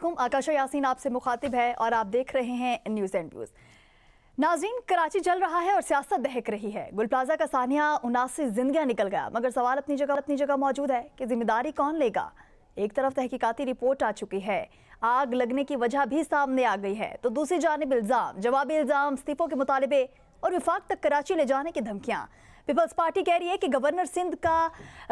अस्सलामुअलैकुम। आकाशा यासीन आपसे मुखातिब है और आप देख रहे हैं न्यूज़ एंड व्यूज़। नाज़रीन, कराची जल रहा है और सियासत दहक रही है। गुल प्लाजा का सानिया 79 जिंदगियां निकल गया, मगर सवाल अपनी जगह मौजूद है कि जिम्मेदारी कौन लेगा। एक तरफ तहकीकाती रिपोर्ट आ चुकी है, आग लगने की वजह भी सामने आ गई है, तो दूसरी जानिब इल्ज़ाम, जवाबी इल्ज़ाम, इस्तीफों के मुतालिबे और विफाक तक कराची ले जाने की धमकियां। पीपल्स पार्टी कह रही है कि गवर्नर सिंध का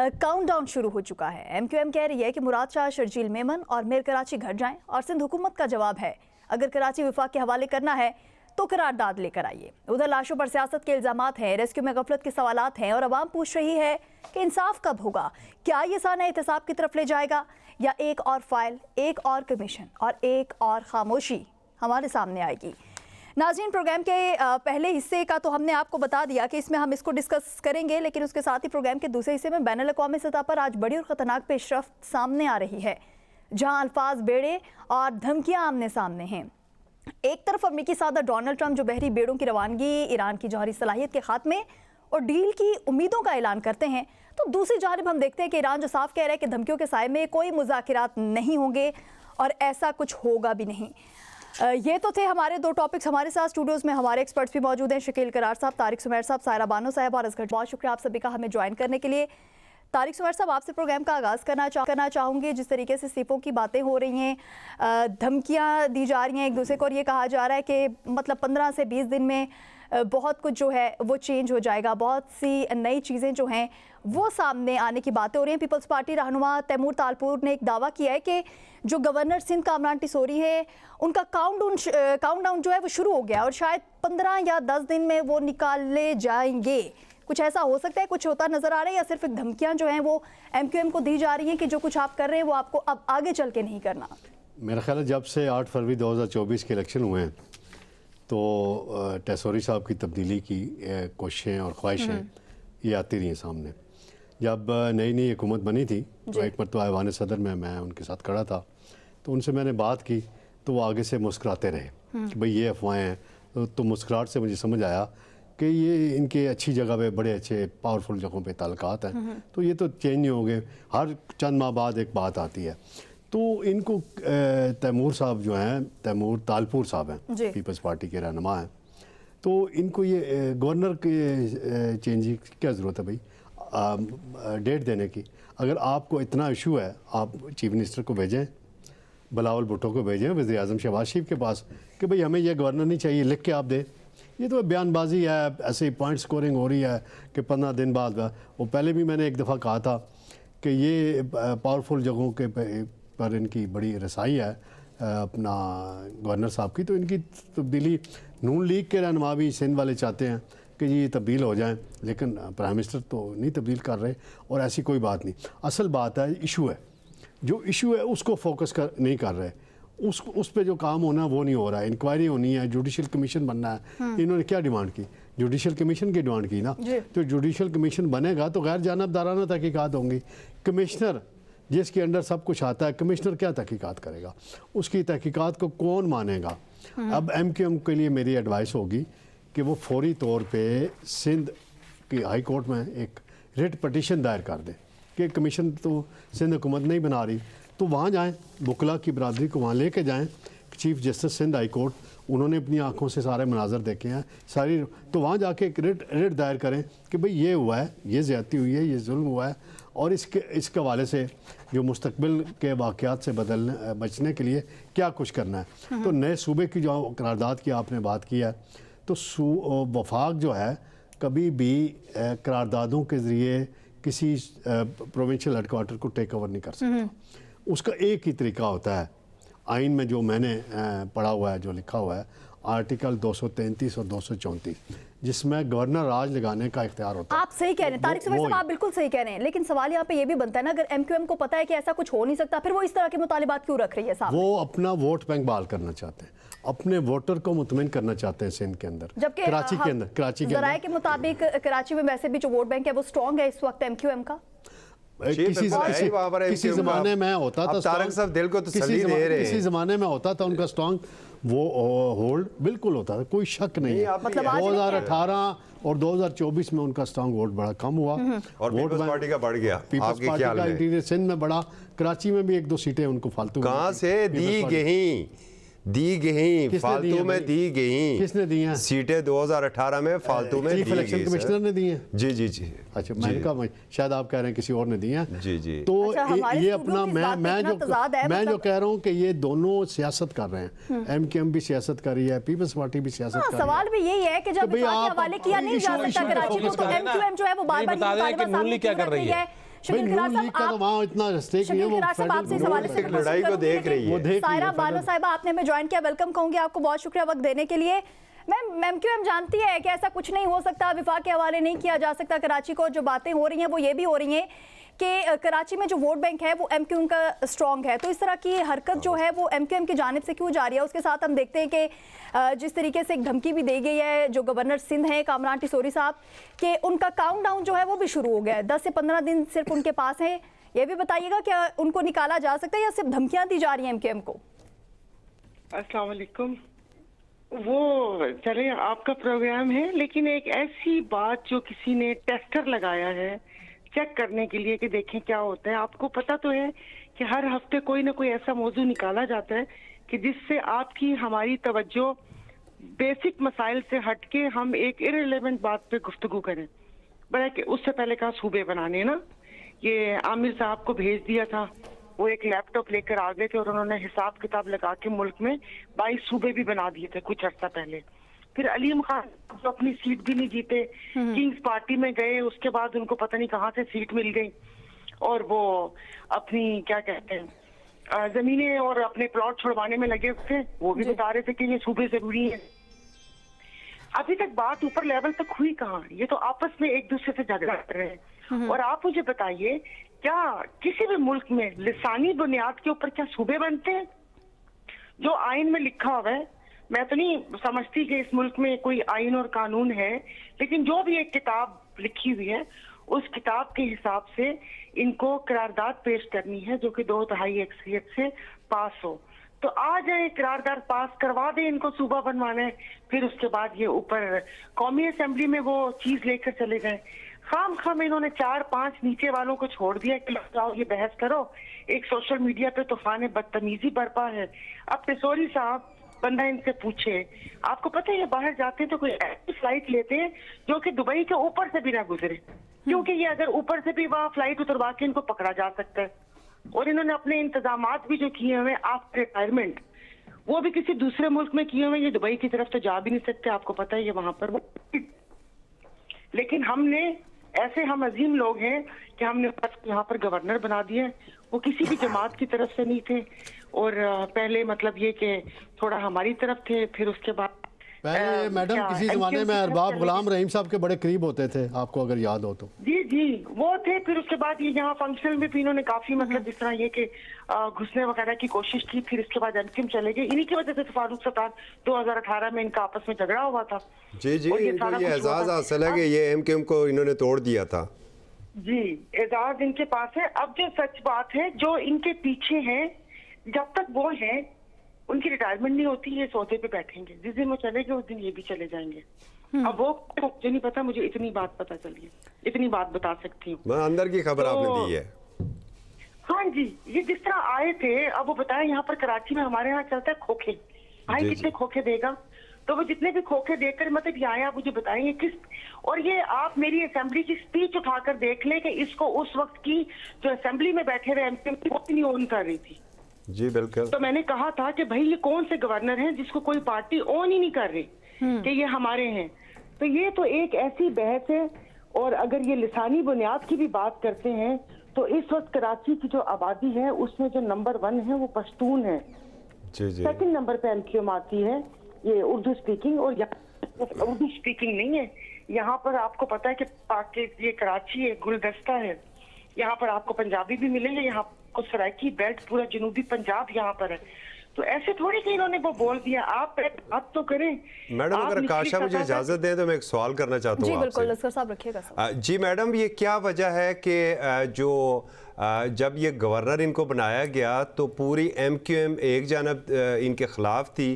काउंटडाउन शुरू हो चुका है। MQM कह रही है कि मुराद शाह, शर्जील मेमन और मेयर कराची घर जाएं और सिंध हुकूमत का जवाब है, अगर कराची विफाक के हवाले करना है तो करारदाद लेकर आइए। उधर लाशों पर सियासत के इल्जामात हैं, रेस्क्यू में गफलत के सवालात हैं और अवाम पूछ रही है कि इंसाफ कब होगा। क्या ये साना एहतसाब की तरफ ले जाएगा या एक और फाइल, एक और कमीशन और एक और खामोशी हमारे सामने आएगी। नाज़रीन, प्रोग्राम के पहले हिस्से का तो हमने आपको बता दिया कि इसमें हम इसको डिस्कस करेंगे, लेकिन उसके साथ ही प्रोग्राम के दूसरे हिस्से में बैनुल अक़वामी सतह पर आज बड़ी और ख़तरनाक पेशरफ्त सामने आ रही है, जहां अल्फाज बेड़े और धमकियां आमने सामने हैं। एक तरफ अमेरिकी सदर डोनाल्ड ट्रंप जो बहरी बेड़ों की रवानगी, ईरान की जौहरी सलाहियत के खात्मे और डील की उम्मीदों का ऐलान करते हैं, तो दूसरी जानिब हम देखते हैं कि ईरान जो साफ कह रहा है कि धमकियों के साए में कोई मुज़ाकिरात नहीं होंगे और ऐसा कुछ होगा भी नहीं। ये तो थे हमारे दो टॉपिक्स। हमारे साथ स्टूडियोज़ में हमारे एक्सपर्ट्स भी मौजूद हैं, शकील करार साहब, तारिक सुमैर साहब, सायरा बानो साहब और असगर। बहुत शुक्रिया आप सभी का हमें ज्वाइन करने के लिए। तारिक सुमैर साहब, आपसे प्रोग्राम का आगाज़ करना चाहूँगी। जिस तरीके से इस्तीफों की बातें हो रही हैं, धमकियाँ दी जा रही हैं एक दूसरे को, और ये कहा जा रहा है कि मतलब 15 से 20 दिन में बहुत कुछ जो है वो चेंज हो जाएगा, बहुत सी नई चीज़ें जो हैं वो सामने आने की बातें हो रही हैं। पीपल्स पार्टी रहनुमा तैमूर तालपुर ने एक दावा किया है कि जो गवर्नर सिंध कामरान टिसोरी है, उनका काउंटडाउन जो है वो शुरू हो गया और शायद 15 या 10 दिन में वो निकाले जाएंगे। कुछ ऐसा हो सकता है, कुछ होता नजर आ रहा है, या सिर्फ धमकियां जो हैं वो MQM को दी जा रही हैं कि जो कुछ आप कर रहे हैं वो आपको अब आगे चल के नहीं करना? मेरा ख्याल है जब से 8 फरवरी 2024 के इलेक्शन हुए हैं तो टेसोरी साहब की तब्दीली की कोशिशें और ख्वाहिशें ये आती रही हैं सामने। जब नई हुकूमत बनी थी तो एक मरतबा ऐवान सदर में मैं उनके साथ खड़ा था, तो उनसे मैंने बात की तो वो आगे से मुस्कुराते रहे कि भाई ये अफवाहें हैं। तो मुस्कुराहट से मुझे समझ आया कि ये इनके अच्छी जगह पे, बड़े अच्छे पावरफुल जगहों पे ताल्लुकात हैं, तो ये तो चेंज नहीं हो गए। हर चंद माह बाद एक बात आती है। तो इनको तैमूर साहब जो हैं, तैमूर तालपुर साहब हैं, पीपल्स पार्टी के रहनुमा हैं, तो इनको ये गवर्नर के चेंज की क्या ज़रूरत है भाई, डेट देने की? अगर आपको इतना इशू है, आप चीफ मिनिस्टर को भेजें, बिलावल भुट्टो को भेजें, वज़ीर आज़म शहबाज शरीफ के पास कि भाई हमें ये गवर्नर नहीं चाहिए, लिख के आप दे। ये तो बयानबाजी है, ऐसे ही पॉइंट स्कोरिंग हो रही है कि 15 दिन बाद। वो पहले भी मैंने एक दफ़ा कहा था कि ये पावरफुल जगहों के पर इनकी बड़ी रसाई है अपना गवर्नर साहब की, तो इनकी तब्दीली नून लीग के रहनुमा भी सिंध वाले चाहते हैं कि ये तब्दील हो जाएं, लेकिन प्राइम मिनिस्टर तो नहीं तब्दील कर रहे। और ऐसी कोई बात नहीं, असल बात है इशू है, जो इशू है उसको फोकस नहीं कर रहे, उस पे जो काम होना वो नहीं हो रहा है। इंक्वायरी होनी है, जुडिशल कमीशन बनना है। इन्होंने क्या डिमांड की? जुडिशल कमीशन की डिमांड की ना, तो जुडिशल कमीशन बनेगा तो गैर जानिबदाराना तहकीकात होंगी। कमिश्नर जिसके अंडर सब कुछ आता है, कमिश्नर क्या तहकीकात करेगा? उसकी तहकीकात को कौन मानेगा? अब MQM के लिए मेरी एडवाइस होगी कि वो फौरी तौर पे सिंध की हाई कोर्ट में एक रिट पटिशन दायर कर दें कि कमीशन तो सिंध हुकूमत नहीं बना रही, तो वहाँ जाएं, बुकला की बरादरी को वहाँ लेके जाएं। Chief justice Sindh high court, उन्होंने अपनी आंखों से सारे मनाजर देखे हैं सारी, तो वहाँ जाके एक रिट दायर करें कि भाई ये हुआ है, ये ज़्यादती हुई है, ये जुल्म हुआ है, और इसके हवाले से जो मुस्तकबिल के वाक़यात से बचने के लिए क्या कुछ करना है। तो नए सूबे की जो करारदाद की आपने बात की है, तो वफाक जो है कभी भी करारदादों के ज़रिए किसी प्रोविंशियल हेडक्वार्टर को टेक ओवर नहीं कर सकता। उसका एक ही तरीका होता है, आइन में जो मैंने पढ़ा हुआ है, जो लिखा हुआ है, आर्टिकल 233 और 234, जिसमें गवर्नर राज लगाने का इख्तियार होता है। आप सही कह रहे हैं तारिक सुमैर साहब, आप बिल्कुल सही कह रहे हैं, लेकिन सवाल यहाँ पे ये भी बनता है ना, अगर MQM को पता है कि ऐसा कुछ हो नहीं सकता, फिर वो इस तरह के मुतालिबात क्यों रख रही है साहब? वो अपना वोट बैंक बहाल करना चाहते हैं, अपने वोटर को मुतमिन करना चाहते हैं सिंध के अंदर, जबकि कराची के अंदर। जराये के मुताबिक कराची में वैसे भी जो वोट बैंक है वो स्ट्रॉन्ग है इस वक्त MQM का। किसी ज़माने में होता था, तारक साहब दिल को तसल्ली दे रहे हैं। किसी ज़माने में होता था उनका स्ट्रॉन्ग वो होल्ड बिल्कुल होता था, कोई शक नहीं है। मतलब 2018 और 2024 में उनका स्ट्रॉन्ग वोट बड़ा कम हुआ और पीपल्स पार्टी का बढ़ गया। पीपल्स पार्टी का इंटीरियर सिंध में बड़ा, कराची में भी 1-2 सीटें उनको फालतू कहाँ से दी गई फालतू में दी गई। किसने दी हैं सीटें? 2018 में फालतू में चीफ इलेक्शन कमिश्नर ने दी हैं। जी जी जी। अच्छा, मैंने कहा शायद आप कह रहे हैं किसी और ने दी हैं। जी जी। तो अच्छा, ये अपना मैं जो कह रहा हूँ कि ये दोनों सियासत कर रहे हैं, एमकेएम भी सियासत कर रही है, पीपल्स पार्टी भी सियासत कर रही है। सवाल भी यही है कि जब विफाक के हवाले किया नहीं जा सकता कराची को, तो एमक्यूएम जो है वो बार-बार क्या कर रही है? लड़ाई को देख रही है। सायरा बानो साहिबा, आपने हमें ज्वाइन किया, वेलकम कहूंगी आपको, बहुत शुक्रिया वक्त देने के लिए। मैम, एमक्यूएम जानती है कि ऐसा कुछ नहीं हो सकता, विफाक के हवाले नहीं किया जा सकता कराची को। जो बातें हो रही हैं वो ये भी हो रही हैं कि कराची में जो वोट बैंक है वो एमक्यूएम का स्ट्रॉन्ग है, तो इस तरह की हरकत जो है वो एमक्यूएम की जानिब से क्यों जा रही है? उसके साथ हम देखते हैं कि जिस तरीके से एक धमकी भी दी गई है जो गवर्नर सिंध है कामरान टिसोरी साहब के, उनका काउंटडाउन जो है वो भी शुरू हो गया है। 10 से 15 दिन सिर्फ उनके पास है। ये भी बताइएगा क्या उनको निकाला जा सकता है या सिर्फ धमकियां दी जा रही हैं एमक्यूएम को? अस्सलाम वालेकुम। वो चले, आपका प्रोग्राम है, लेकिन एक ऐसी बात जो किसी ने टेस्टर लगाया है चेक करने के लिए कि देखें क्या होता है। आपको पता तो है कि हर हफ्ते कोई ना कोई ऐसा मौजू निकाला जाता है कि जिससे आपकी हमारी तवज्जो बेसिक मसाइल से हटके हम एक इररिलेवेंट बात पे गुफ्तगू करें। बड़ा कि उससे पहले कहा सूबे बनाने ना, ये आमिर साहब को भेज दिया था, वो एक लैपटॉप लेकर आ गए थे और उन्होंने हिसाब किताब लगा के मुल्क में 22 सूबे भी बना दिए थे कुछ अर्सा पहले। फिर अलीम खान जो अपनी सीट भी नहीं जीते, किंग्स पार्टी में गए, उसके बाद उनको पता नहीं कहाँ से सीट मिल गई और वो अपनी क्या कहते हैं जमीनें और अपने प्लॉट छुड़वाने में लगे थे। वो भी बता रहे थे कि ये सूबे जरूरी है। अभी तक बात ऊपर लेवल तक हुई कहाँ? ये तो आपस में एक दूसरे से झगड़ा कर रहे हैं। और आप मुझे बताइए, क्या किसी भी मुल्क में लिसानी बुनियाद के ऊपर क्या सूबे बनते हैं? जो आइन में लिखा हुआ है, मैं तो नहीं समझती कि इस मुल्क में कोई आइन और कानून है, लेकिन जो भी एक किताब लिखी हुई है उस किताब के हिसाब से इनको करारदाद पेश करनी है जो कि 2/3 अक्सरियत से पास हो। तो आ जाए, करारदाद पास करवा दे, इनको सूबा बनवाना है, फिर उसके बाद ये ऊपर कौमी असेंबली में वो चीज लेकर चले गए। खाम इन्होंने 4-5 नीचे वालों को छोड़ दिया कि जाओ ये बहस करो। एक सोशल मीडिया पे तूफान बदतमीजी बरपा है। अब टिसोरी साहब, बंदा इनसे पूछे, आपको पता है ये बाहर जाते हैं तो कोई ऐसी फ्लाइट लेते हैं जो कि दुबई के ऊपर से भी ना गुजरे, क्योंकि ये अगर ऊपर से भी वहाँ फ्लाइट उतरवा के इनको पकड़ा जा सकता है। और इन्होंने अपने इंतजामात भी जो किए हुए आफ्टर रिटायरमेंट, वो भी किसी दूसरे मुल्क में किए हुए। ये दुबई की तरफ तो जा भी नहीं सकते, आपको पता है ये वहां पर। लेकिन हमने ऐसे, हम अजीम लोग हैं कि हमने यहाँ पर गवर्नर बना दिया। वो किसी भी जमात की तरफ से नहीं थे और पहले मतलब ये कि थोड़ा हमारी तरफ थे, फिर उसके बाद पहले मैडम किसी जमाने में अरबाब गुलाम रहीम साहब के बड़े करीब होते थे, आपको अगर याद हो तो। जी जी वो थे। फिर उसके बाद ये यहाँ फंक्शनल में भी इन्होंने काफी मतलब जिस तरह ये कि घुसने वगैरह की कोशिश की। फिर इसके बाद एमक्यूएम चले गए। इन्हीं की वजह से फारूक सत्तार 2018 में इनका आपस में झगड़ा हुआ था। जी जी, इनको ये एजाज हासिल है कि ये एमक्यूएम को इन्होंने तोड़ दिया था। जी, एजाज इनके पास है। अब जो सच बात है, जो इनके पीछे है, जब तक वो है उनकी रिटायरमेंट नहीं होती, ये सौदे पे बैठेंगे। जिस दिन वो चले गए उस दिन ये भी चले जाएंगे। अब वो मुझे नहीं पता, मुझे इतनी बात पता चली है, इतनी बात बता सकती हूँ। मैं अंदर की खबर आपने दी है। हाँ जी, ये जिस तरह आए थे, अब वो बताया यहाँ पर कराची में हमारे यहाँ चलता है खोखे। भाई कितने खोखे देगा? तो वो जितने भी खोखे देकर मतलब ये आए, आप मुझे बताएंगे किस। और ये आप मेरी असेंबली की स्पीच उठाकर देख ले कि इसको उस वक्त की जो असेंबली में बैठे हुए एमपी वो नहीं ऑन कर रही थी। जी बिल्कुल। तो मैंने कहा था कि भाई ये कौन से गवर्नर हैं जिसको कोई पार्टी ऑन ही नहीं कर रही कि ये हमारे हैं। तो ये तो एक ऐसी बहस है। और अगर ये लिसानी बुनियाद की भी बात करते हैं तो इस वक्त कराची की जो आबादी है उसमें जो नंबर 1 है वो पश्तून है। सेकंड नंबर पे एमक्यूएम आती है, ये उर्दू स्पीकिंग। और उर्दू स्पीकिंग नहीं है यहाँ पर, आपको पता है कि ये कराची है, गुलदस्ता है। यहाँ पर आपको पंजाबी भी मिलेंगे, यहाँ को सराइकी बेल्ट पूरा जनूबी पंजाब यहाँ पर है। तो ऐसे थोड़ी कि इन्होंने वो बोल दिया। आप बात तो करें मैडम, आप अगर निचली काशा मुझे सतह इजाजत दें तो मैं एक सवाल करना चाहता जी हूँ बिल्कुल, आपसे। लश्कर साहब रखिएगा सवाल। जी मैडम, ये क्या वजह है कि जब ये गवर्नर इनको बनाया गया तो पूरी MQM एक जानब इनके ख़िलाफ़ थी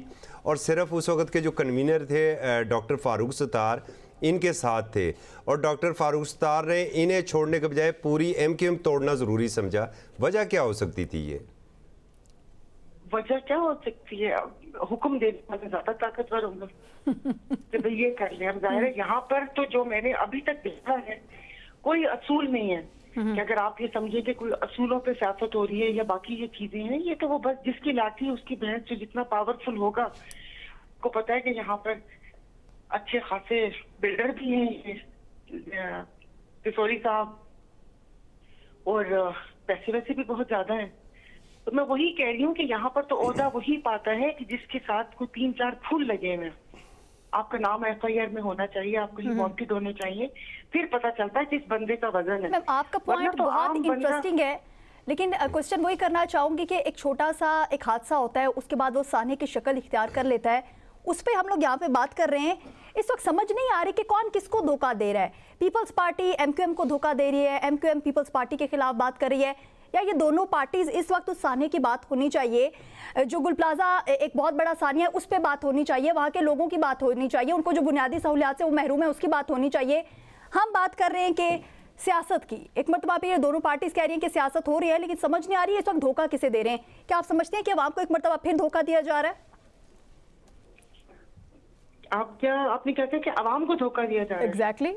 और सिर्फ उस वक़्त के जो कन्वीनर थे डॉक्टर फ़ारूक सत्तार इनके साथ थे, और डॉक्टर फ़ारूक सत्तार ने इन्हें छोड़ने के बजाय पूरी MQM तोड़ना ज़रूरी समझा। वजह क्या हो सकती थी ये? वजह क्या हो सकती है? हुक्म देने वाले ज्यादा ताकतवर होंगे कि भाई ये कर ले। अब जाहिर है यहाँ पर तो जो मैंने अभी तक देखा है कोई असूल नहीं है कि अगर आप ये समझे कि कोई असूलों पे सियासत हो रही है या बाकी ये चीजें हैं। ये तो वो बस जिसकी लाठी उसकी भैंस, जो जितना पावरफुल होगा। को पता है कि यहाँ पर अच्छे खासे बिल्डर भी हैं किशोरी साहब, और पैसे वैसे भी बहुत ज्यादा हैं। तो मैं वही कह रही हूँ कि यहाँ पर तो ओहदा वही पाता है कि जिसके साथ कोई 3-4 फूल लगे हुए। आपका नाम FIR में होना चाहिए, आप कहीं वांटेड होने चाहिए, फिर पता चलता है कि इस बंदे का वजन है। मैम आपका पॉइंट बहुत इंटरेस्टिंग है, लेकिन क्वेश्चन वही करना चाहूंगी कि एक छोटा सा एक हादसा होता है, उसके बाद वो साने की शक्ल इख्तियार कर लेता है, उस पर हम लोग यहाँ पे बात कर रहे हैं। इस वक्त समझ नहीं आ रही कि कौन किसको धोखा दे रहा है। पीपल्स पार्टी MQM को धोखा दे रही है, MQM पीपल्स पार्टी के खिलाफ बात कर रही है, या ये दोनों पार्टीज इस वक्त उस साने की बात होनी चाहिए। जो गुल प्लाजा एक बहुत बड़ा सानिया है उस पर बात होनी चाहिए, वहाँ के लोगों की बात होनी चाहिए, उनको जो बुनियादी सहूलियात से वो महरूम है उसकी बात होनी चाहिए। हम बात कर रहे हैं कि सियासत की। एक मरतबा पे ये दोनों पार्टीज कह रही हैं कि सियासत हो रही है, लेकिन समझ नहीं आ रही है इस वक्त धोखा किसे दे रहे हैं। क्या आप समझते हैं कि आवाम को एक मरतबा फिर धोखा दिया जा रहा है? आपने क्या कहा कि आवाम को धोखा दिया जा रहा है? एग्जैक्टली।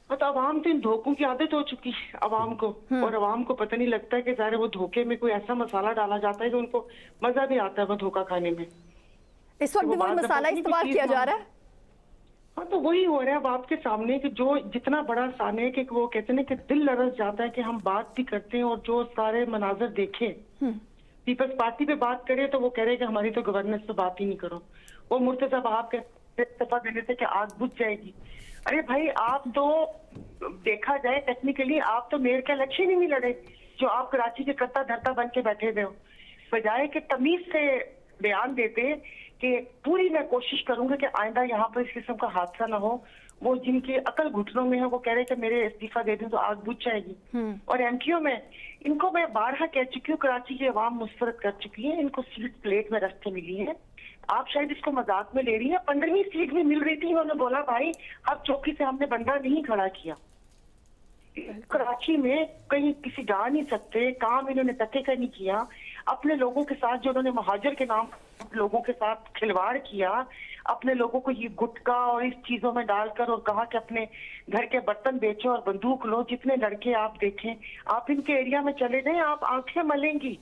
तो आवाम तो इन धोखों की आदत हो चुकी है आवाम को, और आवाम को पता नहीं लगता है कि ज़ाहिर वो धोखे में कोई ऐसा मसाला डाला जाता है कि उनको मजा भी आता है वो धोखा खाने में। इस वक्त भी वही मसाला इस्तेमाल किया जा रहा है। हाँ, तो वही हो रहा है अब आपके सामने कि जो जितना बड़ा सामने है कि वो कहते हैं कि दिल लरस जाता है कि हम बात भी करते हैं और जो सारे मनाजर देखे। पीपल्स पार्टी पे बात करें तो वो कह रहे हैं कि हमारी तो गवर्नेंस पे बात ही नहीं करो। वो मुर्तजा आप इस्तीफा देने से कि आग बुझ जाएगी। अरे भाई, आप तो देखा जाए टेक्निकली आप तो मेयर का इलेक्शन ही नहीं लड़े, जो आप कराची के करता धरता बन के बैठे हुए हो। बजाय कि तमीज से बयान देते कि पूरी मैं कोशिश करूंगा कि आइंदा यहाँ पर इस किस्म का हादसा ना हो, वो जिनके अकल घुटनों में है वो कह रहे कि मेरे इस्तीफा दे दें तो आग बुझ जाएगी। और MQM में इनको मैं बारहा कह चुकी हूँ, कराची की आवाम मुस्तरद कर चुकी है, इनको सीट प्लेट में रस्ते मिली है। आप शायद इसको मजाक में ले रही है। 15वीं सीट भी मिल रही थी, उन्होंने बोला भाई अब चौकी से हमने बंदा नहीं खड़ा किया। कराची में कहीं किसी जा नहीं सकते, काम इन्होंने टके का नहीं किया। अपने लोगों के साथ जो उन्होंने महाजर के नाम लोगों के साथ खिलवाड़ किया, अपने लोगों को ये गुटखा और इस चीजों में डालकर और कहा कि अपने घर के बर्तन बेचो और बंदूक लो। जितने लड़के आप देखें, आप इनके एरिया में चले जाएं, आप आंखें मलेंगी।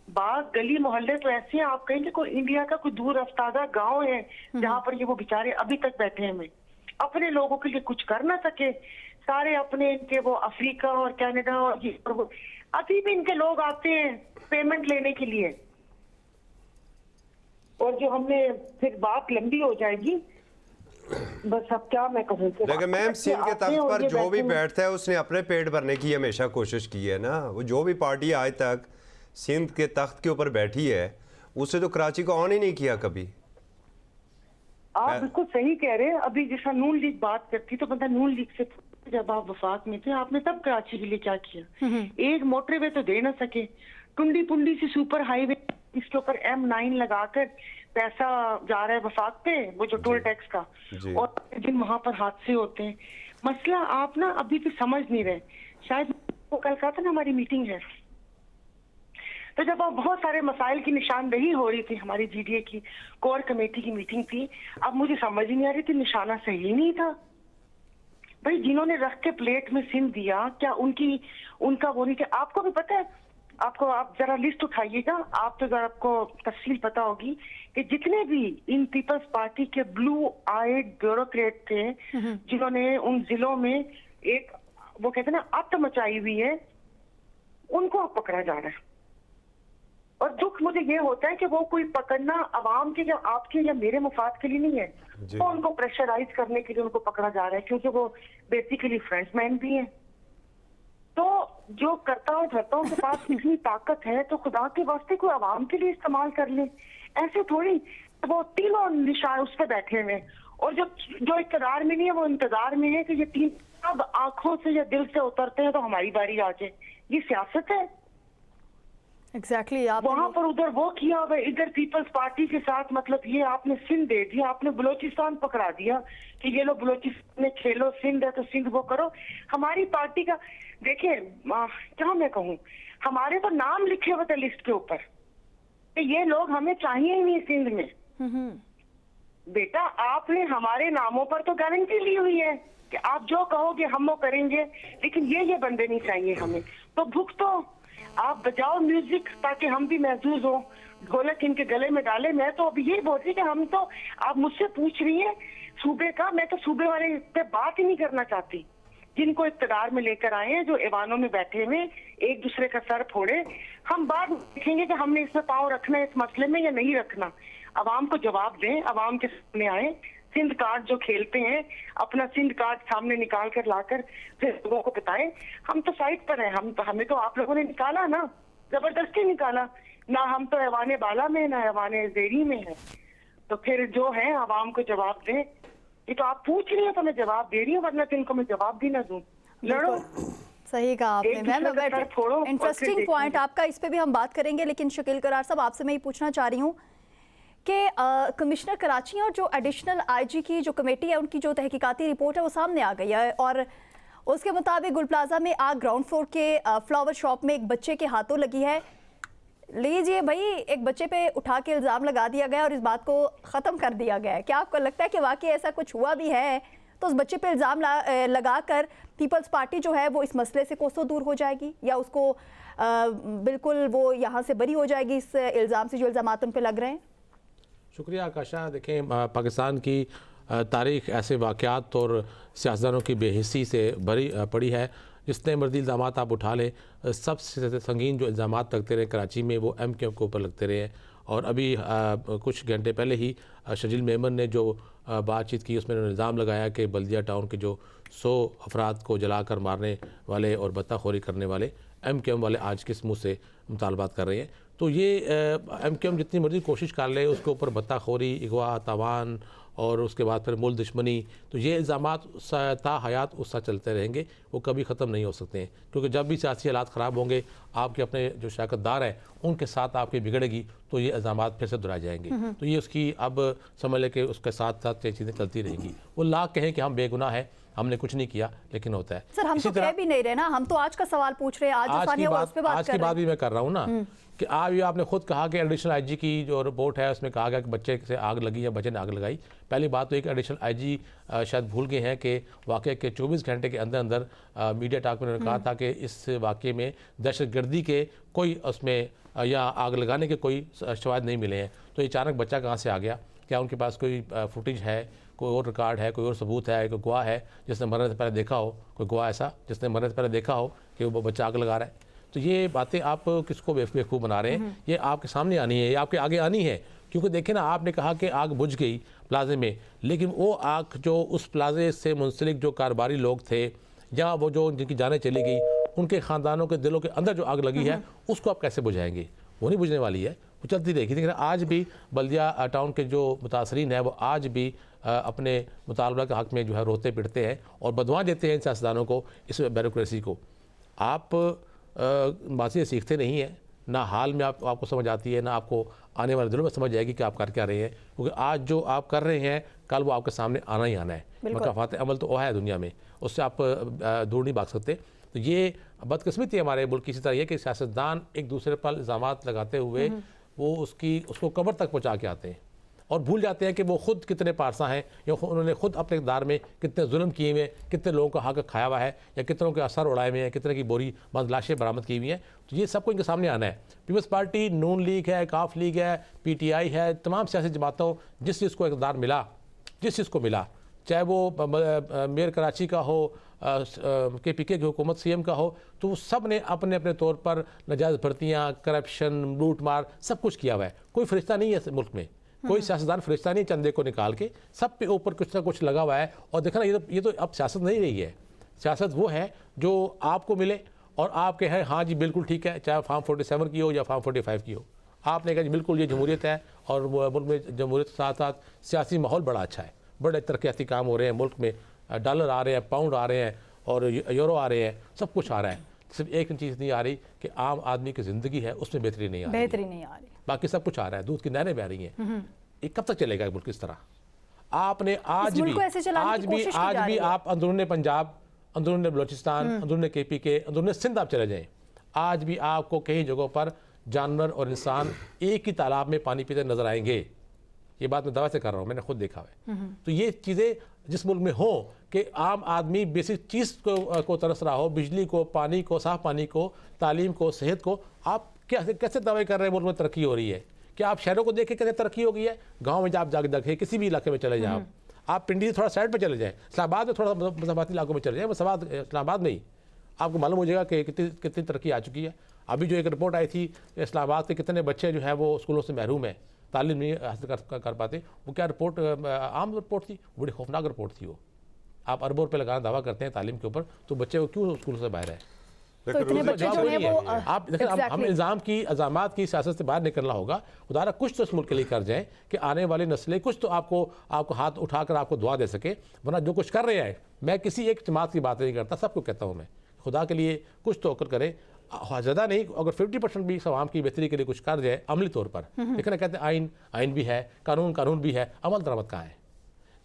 बाग गली मोहल्ले तो ऐसे हैं, आप कहेंगे कोई इंडिया का कोई दूर अफ्तादा गांव है जहाँ पर ये वो बेचारे अभी तक बैठे हैं। अपने लोगों के लिए कुछ कर ना सके, सारे अपने इनके वो अफ्रीका और कनाडा और ये और वो, अभी भी इनके लोग आते हैं पेमेंट लेने के लिए। और जो हमने फिर बात लंबी हो जाएगी, बस अब क्या मैं कहूँ। लेकिन मैम, सिंध के तख्त पर जो भी बैठता है उसने अपने पेट भरने की हमेशा कोशिश की है ना। वो जो भी पार्टी आज तक सिंध के तख्त के ऊपर बैठी है उससे तो कराची को ऑन ही नहीं किया कभी। आप बिल्कुल सही कह रहे हैं। अभी जैसा नून लीग बात करती तो बंदा नून लीग से, जब आप वफाक में थे आपने तब कराची के लिए क्या किया? एक मोटरवे तो दे ना सके, टुंडी पुंडी से सुपर हाईवे इसके ऊपर M9 लगाकर पैसा जा रहा है वफाक पे, वो जो टोल टैक्स का, और जिन वहां पर हादसे होते हैं। मसला आप ना अभी भी समझ नहीं रहे। शायद वो कल कहा था ना हमारी मीटिंग है, तो जब अब बहुत सारे मसाइल की निशानदेही हो रही थी, हमारी GDA की कोर कमेटी की मीटिंग थी, अब मुझे समझ ही नहीं आ रही थी निशाना सही नहीं था। भाई जिन्होंने रख के प्लेट में सिंध दिया, क्या उनका वो नहीं? आपको भी पता है, आपको आप जरा लिस्ट उठाइएगा, आप तो जरा आपको तफसील पता होगी कि जितने भी इन पीपल्स पार्टी के ब्लू आइड ब्यूरोक्रेट थे जिन्होंने उन जिलों में एक वो कहते हैं ना आत्त मचाई हुई है, उनको अब पकड़ा जा रहा है। और दुख मुझे ये होता है कि वो कोई पकड़ना अवाम के या आपके या मेरे मुफाद के लिए नहीं है, वो उनको प्रेशराइज करने के लिए उनको पकड़ा जा रहा है, क्योंकि वो बेसिकली फ्रेंड्समैन भी हैं। तो जो कर्ताओं धर्ताओं के पास इतनी ताकत है तो खुदा के वास्ते कोई आवाम के लिए इस्तेमाल कर ले। ऐसे थोड़ी वो तीनों निशान उस पर बैठे हुए और जो इक़्तिदार में नहीं है वो इंतजार में है कि ये तीन अब आंखों से या दिल से उतरते हैं तो हमारी बारी आ जाए। ये सियासत है। एग्जैक्टली वहां पर उधर वो किया हुआ, इधर पीपल्स पार्टी के साथ मतलब ये आपने सिंध दे दिया, आपने बलोचिस्तान पकड़ा दिया कि ये लो बलोचिस्तान में खेलो, सिंध है तो सिंध वो करो। हमारी पार्टी का देखिए क्या मैं कहूँ, हमारे तो नाम लिखे हुए थे लिस्ट के ऊपर कि ये लोग हमें चाहिए ही नहीं सिंध में। बेटा आपने हमारे नामों पर तो गारंटी ली हुई है कि आप जो कहोगे हम वो करेंगे, लेकिन ये बंदे नहीं चाहिए हमें। तो भुख तो आप बजाओ म्यूजिक ताकि हम भी महसूस हो, ढोलक इनके गले में डाले। मैं तो अभी यही बोल रही कि हम तो, आप मुझसे पूछ रही हैं सूबे का, मैं तो सूबे वाले पे बात ही नहीं करना चाहती जिनको इक़्तिदार में लेकर आए हैं, जो ऐवानों में बैठे हुए एक दूसरे का सर फोड़े। हम बात देखेंगे कि हमने इसमें पाँव रखना है इस मसले में या नहीं रखना। अवाम को जवाब दें, अवाम के सामने आए, सिंध कार्ड जो खेलते हैं अपना सिंध कार्ड सामने निकाल कर लाकर फिर लोगों को बताएं। हम तो साइड पर हैं, हमें तो आप लोगों ने निकाला ना, जबरदस्ती निकाला ना। हम तो ऐवाने बाला में ना ऐवाने ज़ेरी में है। तो फिर जो है अवाम को जवाब दें। ये तो आप पूछ रही हो तो मैं जवाब दे रही हूँ, वरना तो इनको मैं जवाब भी ना दूं। लड़ो। सही कहा आपने मैम। इंटरेस्टिंग पॉइंट आपका, इस पे भी हम बात करेंगे, लेकिन शकील करार साहब आपसे मैं ये पूछना चाह रही हूँ कि कमिश्नर कराची और जो एडिशनल आईजी की जो कमेटी है उनकी जो तहकीकाती रिपोर्ट है वो सामने आ गई है और उसके मुताबिक गुल प्लाजा में आग ग्राउंड फ्लोर के फ्लावर शॉप में एक बच्चे के हाथों लगी है। लीजिए भाई, एक बच्चे पे उठा के इल्ज़ाम लगा दिया गया और इस बात को ख़त्म कर दिया गया है। क्या आपको लगता है कि वाकई ऐसा कुछ हुआ भी है तो उस बच्चे पे इल्ज़ाम लगाकर पीपल्स पार्टी जो है वो इस मसले से कोसों दूर हो जाएगी, या उसको बिल्कुल वो यहाँ से बरी हो जाएगी इस इल्ज़ाम से जो इल्ज़ाम उन पर लग रहे हैं? शुक्रिया आकाशा। देखें, पाकिस्तान की तारीख़ ऐसे वाक़यात और सियासतदानों की बेहिस्सी से भरी पड़ी है। जितने मर्जी इल्ज़ाम आप उठा लें, सबसे संगीन जो इल्ज़ाम लगते रहे कराची में वो MKM के ऊपर लगते रहे हैं। और अभी कुछ घंटे पहले ही शजील मेमन ने जो बातचीत की उसमें उन्होंने इल्ज़ाम लगाया कि बल्दिया टाउन के जो 100 अफराद को जलाकर मारने वाले और बत्ताखोरी करने वाले MKM वाले आज किस मुँह से मुतालबात कर रहे हैं। तो ये MKM जितनी मर्जी कोशिश कर ले उसके ऊपर बत्ताखोरी, अगवा, तावान और उसके बाद फिर मुल्क दुश्मनी, तो ये इल्ज़ामात ता हयात उससा चलते रहेंगे, वो कभी ख़त्म नहीं हो सकते हैं। क्योंकि जब भी सियासी हालात ख़राब होंगे, आपके अपने जो शराकतदार हैं उनके साथ आपकी बिगड़ेगी तो ये इल्ज़ामात फिर से दोहराए जाएंगे। तो ये उसकी अब समझ लें कि उसके साथ साथ ये चीज़ें चलती रहेंगी। वो लाख कहें कि हम बेगुनाह हैं, हमने कुछ नहीं किया, लेकिन होता है। सर हम तो कह भी नहीं रहे ना, हम तो आज का सवाल पूछ रहे हैं, आज की बात भी मैं कर रहा हूँ ना कि ये आपने खुद कहा कि एडिशनल आईजी की जो रिपोर्ट है उसमें कहा गया कि बच्चे से आग लगी या बच्चे ने आग लगाई। पहली बात तो एक एडिशनल आईजी शायद भूल गए हैं कि वाक़े के 24 घंटे के अंदर अंदर मीडिया टॉक में उन्होंने कहा था कि इस वाक़े में दहशतगर्दी के कोई उसमें या आग लगाने के कोई शवाहिद नहीं मिले हैं। तो ये अचानक बच्चा कहाँ से आ गया? क्या उनके पास कोई फुटेज है, कोई और रिकॉर्ड है, कोई और सबूत है, कोई गवाह है जिसने मरने से पहले देखा हो, कोई गवाह ऐसा जिसने मरने से पहले देखा हो कि वो बच्चा आग लगा रहा है? तो ये बातें आप किसको बेवकूफ़ बना रहे हैं? ये आपके सामने आनी है, ये आपके आगे आनी है। क्योंकि देखें ना, आपने कहा कि आग बुझ गई प्लाजे में, लेकिन वो आग जो उस प्लाजे से मुंसलिक जो कारोबारी लोग थे या वो जो जिनकी जानें चली गई, उनके ख़ानदानों के दिलों के अंदर जो आग लगी है उसको आप कैसे बुझाएंगे? वो नहीं बुझने वाली है, वो चलती रहेगी। लेकिन आज भी बल्दिया टाउन के जो मुतासरीन है वो आज भी अपने मुतालबा के हक़ में जो है रोते पिटते हैं और बदवा देते हैं इन सियासतदानों को, इस ब्यूरोक्रेसी को। आप बातें सीखते नहीं हैं, ना हाल में आपको समझ आती है, ना आपको आने वाले दिनों में समझ आएगी कि आप कर क्या रहे हैं। क्योंकि आज जो आप कर रहे हैं कल वो आपके सामने आना ही आना है। मकाफात अमल तो वो है दुनिया में, उससे आप दूर नहीं भाग सकते। तो ये बदकिस्मती है हमारे मुल्क की। इसी तरह ये कि सियासतदान एक दूसरे पर इल्ज़ामात लगाते हुए वो उसको कब्र तक पहुँचा के आते हैं और भूल जाते हैं कि वो खुद कितने पारसा हैं, या उन्होंने खुद अपने इक़्तिदार में कितने जुल्म किए हुए हैं, कितने लोगों का हक़ खाया हुआ है, या कितनों के असर उड़ाए हुए हैं, कितने की बोरी बंद लाशें बरामद की हुई हैं। तो ये सबको इनके सामने आना है। पीपल्स पार्टी, नून लीग है, काफ लीग है, PTI है, तमाम सियासी जमातों जिस चीज़ को इक़्तिदार मिला, जिस चीज़ को मिला, चाहे वो मेयर कराची का हो, KPK की हुकूमत CM का हो, तो वो सब ने अपने अपने तौर पर नाजायज़ भर्तियाँ, करप्शन, लूट मार सब कुछ किया हुआ है। कोई फरिश्ता नहीं है मुल्क में, कोई सियासतदान फरिश्ता नहीं चंदे को निकाल के, सब पे ऊपर कुछ ना कुछ लगा हुआ है। और देखना ये तो अब सियासत नहीं रही है। सियासत वो है जो आपको मिले और आप कहें हाँ जी बिल्कुल ठीक है, चाहे फार्म 47 की हो या फार्म 45 की हो, आपने कहा जी बिल्कुल ये जमहूरियत है और मुल्क में जमहूरियत के साथ साथ सियासी माहौल बड़ा अच्छा है, बड़े तरक्याती काम हो रहे हैं, मुल्क में डॉलर आ रहे हैं, पाउंड आ रहे हैं और यूरो आ रहे हैं, सब कुछ आ रहा है। सिर्फ एक चीज़ नहीं आ रही कि आम आदमी की ज़िंदगी है उसमें बेहतरी नहीं आ रही, बेहतरी नहीं आ रही, बाकी सब कुछ आ रहा है, दूध की नहरें बह रही हैं। ये कब तक चलेगा मुल्क इस तरह? आपने आज भी आप अंदरूनी पंजाब, अंदरूनी बलोचिस्तान, अंदरूनी KPK, अंदरूनी सिंध आप चले जाएं, आज भी आपको कई जगहों पर जानवर और इंसान एक ही तालाब में पानी पीते नजर आएंगे। ये बात मैं दवा से कर रहा हूँ, मैंने खुद देखा है। तो ये चीज़ें जिस मुल्क में हो कि आम आदमी बेसिक चीज़ को तरस रहा हो, बिजली को, पानी को, साफ पानी को, तालीम को, सेहत को, आप कैसे दावे कर रहे हैं मुल्क में तरक्की हो रही है? क्या आप शहरों को देख के कैसे तरक्की हो गई है? गाँव में आप जाके देखें, किसी भी इलाके में चले जाएँ, आप पिंडी थोड़ा साइड पर चले जाएँ, इस्लामाबाद में थोड़ा मज़ाबाती इलाकों में चले जाएँ, इस्लामाबाद में ही आपको मालूम हो जाएगा कि कितनी तरक्की आ चुकी है। अभी जो एक रिपोर्ट आई थी इस्लामाबाद के कितने बच्चे जो है वो स्कूलों से महरूम है, तालीम नहीं हासिल कर पाते, वो क्या रिपोर्ट आम रिपोर्ट थी, बड़ी खौफनाक रिपोर्ट थी वो। आप अरबों रुपये लगाना दावा करते हैं तालीम के ऊपर, तो बच्चे को क्यों स्कूल से बाहर है? तो इतने बच्चे जो हैं वो आप देखें, हम इल्ज़ामात की सियासत से बाहर निकलना होगा। खुदा कुछ तो इस मुल्क के लिए कर जाएं कि आने वाली नस्लें कुछ तो आपको हाथ उठाकर आपको दुआ दे सके, वरना जो कुछ कर रहे हैं, मैं किसी एक जमात की बात नहीं करता, सबको कहता हूँ मैं, खुदा के लिए कुछ तो होकर करें, ज़्यादा नहीं, अगर 50% भी आवाम की बेहतरी के लिए कुछ कर जाए अमली तौर पर। लेकिन कहते हैं आइन भी है, कानून भी है, अमल दरामद कहाँ है?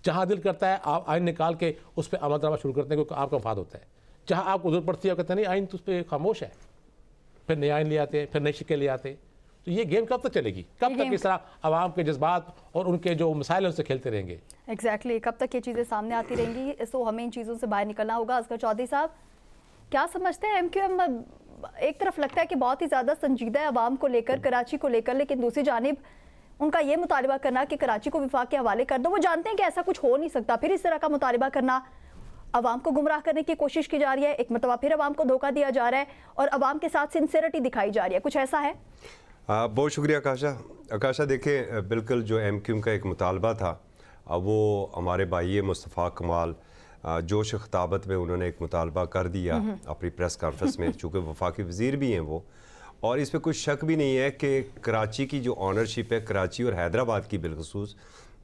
जहाँ दिल करता है आप आइन निकाल के उस पर अमल दरामद शुरू करते हैं क्योंकि आपका मफाद होता है। जहाँ आपको जरूरत पड़ती है कहते हैं नहीं आइन तो उस पर खामोश है, फिर नए आइन ले आते हैं, फिर नए शिक्के ले आते हैं। तो ये गेम कब तक चलेगी? कब तक इस तरह आवाम के जज्बात और उनके जो मसाइल उनसे खेलते रहेंगे? एग्जैक्टली कब तक ये चीज़ें सामने आती रहेंगी? तो हमें इन चीज़ों से बाहर निकलना होगा। असगर चौधरी साहब क्या समझते हैं? MQM एक तरफ लगता है कि बहुत ही ज़्यादा संजीदा है आवाम को लेकर, कराची को लेकर, लेकिन दूसरी जानिब उनका ये मुतालबा करना कि कराची को विफाक के हवाले कर दो, वो जानते हैं कि ऐसा कुछ हो नहीं सकता, फिर इस तरह का मुतालबा करना, आवाम को गुमराह करने की कोशिश की जा रही है, एक मरतबा फिर आवाम को धोखा दिया जा रहा है और आवाम के साथ सिंसियरिटी दिखाई जा रही है, कुछ ऐसा है? बहुत शुक्रिया आकाशा। देखें, बिल्कुल जो MQM का एक मुतालबा था वो हमारे भाई मुस्तफ़ा कमाल जोश ख़ताबत में उन्होंने एक मुतालबा कर दिया अपनी प्रेस कॉन्फ्रेंस में, चूँकि वफाकी वज़ीर भी हैं वो, और इस पर कुछ शक भी नहीं है कि कराची की जो ऑनरशिप है कराची और हैदराबाद की बिलखसूस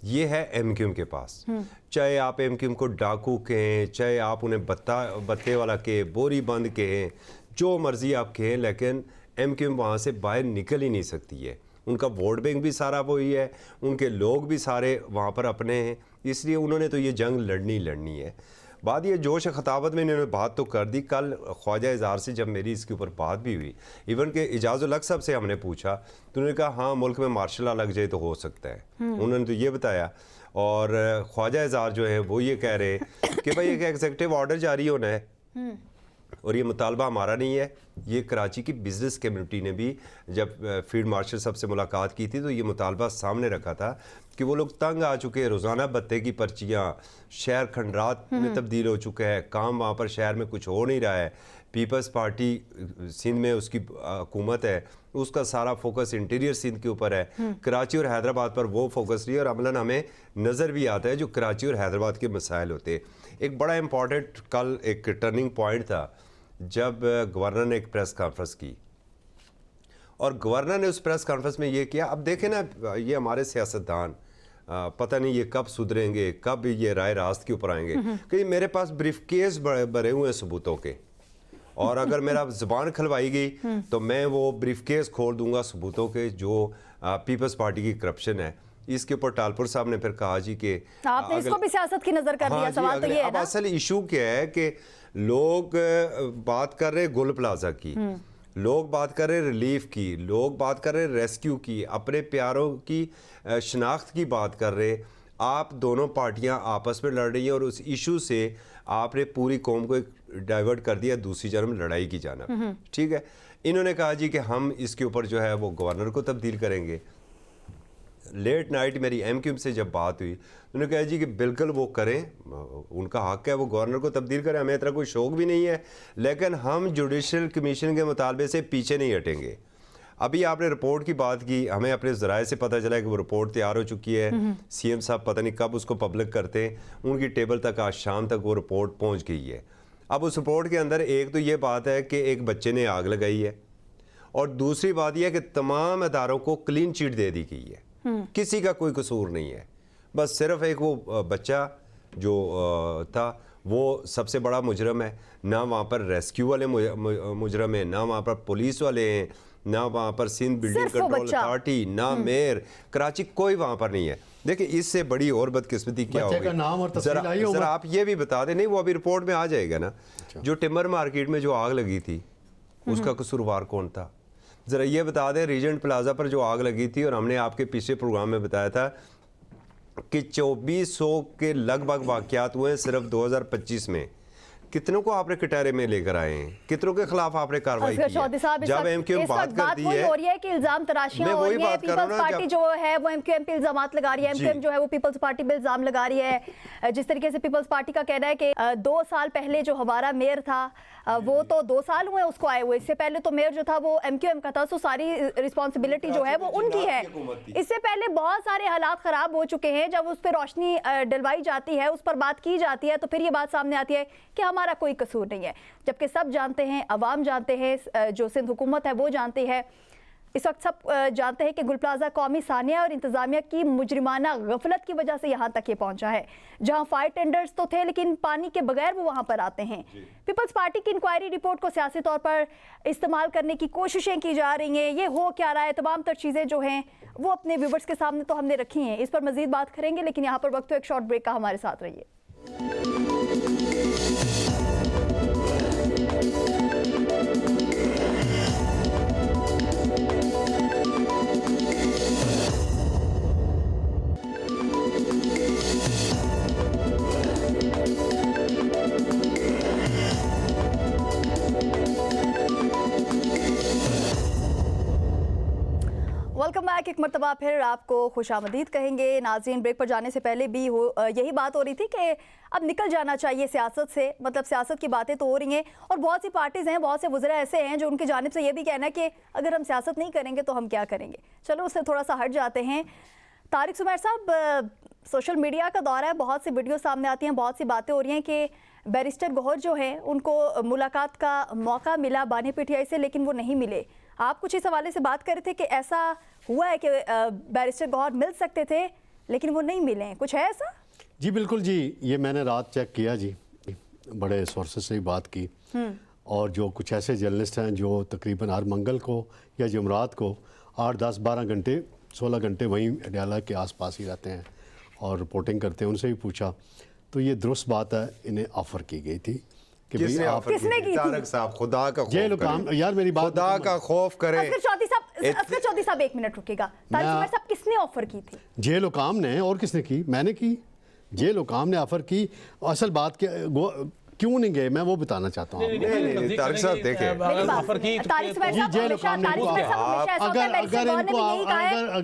ये है MQM के पास। चाहे आप MQM को डाकू कहें, चाहे आप उन्हें बत्ते वाला कहें, बोरी बंद कहें, जो मर्ज़ी आप कहें, लेकिन MQM वहाँ से बाहर निकल ही नहीं सकती है। उनका वोट बैंक भी सारा वही है, उनके लोग भी सारे वहाँ पर अपने हैं, इसलिए उन्होंने तो ये जंग लड़नी है। बात ये जोश ख़ताबत में इन्होंने बात तो कर दी। कल ख्वाजा इज़हार से जब मेरी इसके ऊपर बात भी हुई, इवन के इजाज़ुल हक साहब से हमने पूछा तो उन्होंने कहा हाँ मुल्क में मार्शल लॉ लग जाए तो हो सकता है, उन्होंने तो ये बताया। और ख्वाजा इज़हार जो है वो ये कह रहे कि भाई एक एग्जीक्यूटिव ऑर्डर जारी होना है और ये मुतालबा हमारा नहीं है। ये कराची की बिज़नेस कम्युनिटी ने भी जब फील्ड मार्शल साहब से मुलाकात की थी तो ये मुतालबा सामने रखा था कि वो लोग तंग आ चुके हैं, रोज़ाना बत्ते की पर्चियाँ, शहर खंडरात में तब्दील हो चुका है, काम वहाँ पर शहर में कुछ हो नहीं रहा है। पीपल्स पार्टी सिंध में उसकी हुकूमत है, उसका सारा फोकस इंटीरियर सिंध के ऊपर है, कराची और हैदराबाद पर वो फोकस नहीं है। और अमलन हमें नज़र भी आता है जो कराची और हैदराबाद के मसाइल होते हैं। एक बड़ा इंपॉर्टेंट कल एक टर्निंग पॉइंट था जब गवर्नर ने एक प्रेस कॉन्फ्रेंस की और गवर्नर ने उस प्रेस कॉन्फ्रेंस में ये किया। अब देखें ना, ये हमारे सियासतदान पता नहीं ये कब सुधरेंगे, कब ये राय रास्त के ऊपर आएंगे कि मेरे पास ब्रीफकेस भरे हुए हैं सबूतों के, और अगर मेरा ज़बान खलवाई गई तो मैं वो ब्रीफकेस खोल दूंगा सबूतों के जो पीपल्स पार्टी की करप्शन है। इसके ऊपर टालपुर साहब ने फिर कहा जी कि आपने इसको भी सियासत की नजर कर दिया। सवाल तो ये है ना, असल इशू क्या है कि लोग बात कर रहे गोल प्लाजा की, लोग बात कर रहे रिलीफ की, लोग बात कर रहे रेस्क्यू की, अपने प्यारों की शनाख्त की बात कर रहे। आप दोनों पार्टियां आपस में लड़ रही हैं और उस इशू से आपने पूरी कौम को डाइवर्ट कर दिया दूसरी जानब लड़ाई की जानब। ठीक है, इन्होंने कहा जी कि हम इसके ऊपर जो है वो गवर्नर को तब्दील करेंगे। लेट नाइट मेरी MQM से जब बात हुई उन्होंने कहा जी कि बिल्कुल वो करें, उनका हक है वो गवर्नर को तब्दील करें, हमें इतना कोई शौक भी नहीं है, लेकिन हम जुडिशल कमीशन के मुतालबे से पीछे नहीं हटेंगे। अभी आपने रिपोर्ट की बात की, हमें अपने ज़राए से पता चला कि वो रिपोर्ट तैयार हो चुकी है। CM साहब पता नहीं कब उसको पब्लिक करते हैं, उनकी टेबल तक आज शाम तक वो रिपोर्ट पहुँच गई है। अब उस रिपोर्ट के अंदर एक तो ये बात है कि एक बच्चे ने आग लगाई है, और दूसरी बात यह है कि तमाम अदारों को क्लीन चिट दे दी गई है, किसी का कोई कसूर नहीं है। बस सिर्फ एक वो बच्चा जो था वो सबसे बड़ा मुजरम है। ना वहाँ पर रेस्क्यू वाले मुजरम हैं, ना वहाँ पर पुलिस वाले हैं, ना वहाँ पर सिंध बिल्डिंग कंट्रोल अथॉरिटी, ना मेयर कराची, कोई वहाँ पर नहीं है। देखिए इससे बड़ी और बदकिस्मती क्या होगी, जरा आप ये भी बता दें। नहीं, वो अभी रिपोर्ट में आ जाएगा ना। जो टिम्बर मार्केट में जो आग लगी थी उसका कसूरवार कौन था, ज़रा ये बता दें। रीजेंट प्लाजा पर जो आग लगी थी, और हमने आपके पिछले प्रोग्राम में बताया था कि 2400 के लगभग वाक़यात हुए हैं सिर्फ 2025 में। कितनों को आपने कटहरे में लेकर आए हैं, कितनों के खिलाफ आपने कार्रवाई की है? जब एमक्यूएम बात करती है, हो रही है कि इल्जाम तराशियां हो रही है, पीपल्स पार्टी जो है वो एमक्यूएम पे इल्जामात लगा रही है, एमक्यूएम जो है वो पीपल्स पार्टी पे इल्जाम लगा रही है। जिस तरीके से पीपल्स पार्टी का कहना है कि 2 साल पहले जो हमारा मेयर था वो तो 2 साल हुए उसको आए हुए, इससे पहले तो मेयर जो था वो एमक्यूएम का था, तो सारी रिस्पॉन्सिबिलिटी जो है वो उनकी है। इससे पहले बहुत सारे हालात खराब हो चुके हैं, जब उस पर रोशनी डलवाई जाती है, उस पर बात की जाती है, तो फिर ये बात सामने आती है कि हमारा कोई कसूर नहीं है, जबकि सब जानते हैं, अवाम जानते हैं, जो सिंध हुकूमत है वो जानती है, इस वक्त सब जानते हैं कि गुल प्लाजा कौमी सानिया और इंतजामिया की मुजरिमाना गफलत की वजह से यहाँ तक ये पहुंचा है, जहां फायर टेंडर्स तो थे लेकिन पानी के बगैर वो वहां पर आते हैं। पीपल्स पार्टी की इंक्वायरी रिपोर्ट को सियासी तौर पर इस्तेमाल करने की कोशिशें की जा रही हैं। ये हो क्या रहा है, तमाम तर चीज़ें जो हैं वो अपने व्यूवर्स के सामने तो हमने रखी हैं, इस पर मजीद बात करेंगे, लेकिन यहाँ पर वक्त तो एक शॉर्ट ब्रेक का, हमारे साथ रहिए। Welcome back. एक मरतबा फिर आपको खुशामदीद कहेंगे। नाज़रीन, ब्रेक पर जाने से पहले भी यही बात हो रही थी कि अब निकल जाना चाहिए सियासत से, मतलब सियासत की बातें तो हो रही हैं और बहुत सी पार्टीज़ हैं, बहुत से वज़रा ऐसे हैं जो उनकी जानिब से ये भी कहना है कि अगर हम सियासत नहीं करेंगे तो हम क्या करेंगे। चलो उससे थोड़ा सा हट जाते हैं। तारिक सुमैर साहब, सोशल मीडिया का दौर है, बहुत सी वीडियो सामने आती हैं, बहुत सी बातें हो रही हैं कि बैरिस्टर गौहर जो हैं उनको मुलाकात का मौका मिला बानी पीटीआई से, लेकिन वो नहीं मिले। आप कुछ इस हवाले से बात कर रहे थे कि ऐसा हुआ है कि बैरिस्टर गौहर मिल सकते थे लेकिन वो नहीं मिले, कुछ है ऐसा? जी बिल्कुल जी, ये मैंने रात चेक किया जी, बड़े सोर्सेज से ही बात की, और जो कुछ ऐसे जर्नलिस्ट हैं जो तकरीबन हर मंगल को या जुमरात को 8, 10, 12 घंटे 16 घंटे वहीं अडयाला के आसपास ही रहते हैं और रिपोर्टिंग करते हैं, उनसे भी पूछा तो ये दुरुस्त बात है, इन्हें ऑफ़र की गई थी कि किसने ऑफर की? तारक साहब, खुदा का जेल काम, यार मेरी बात, खुदा का खौफ करें। असगर चौधरी साहब 1 मिनट रुकिएगा। तारिक सुमैर साहब, किसने ऑफर की थी? जेल हुकाम ने, और किसने की? मैंने की। जेल हुकाम ने ऑफर की। असल बात के क्यों नहीं गए मैं वो बताना चाहता हूँ। तारिक साहब देखें,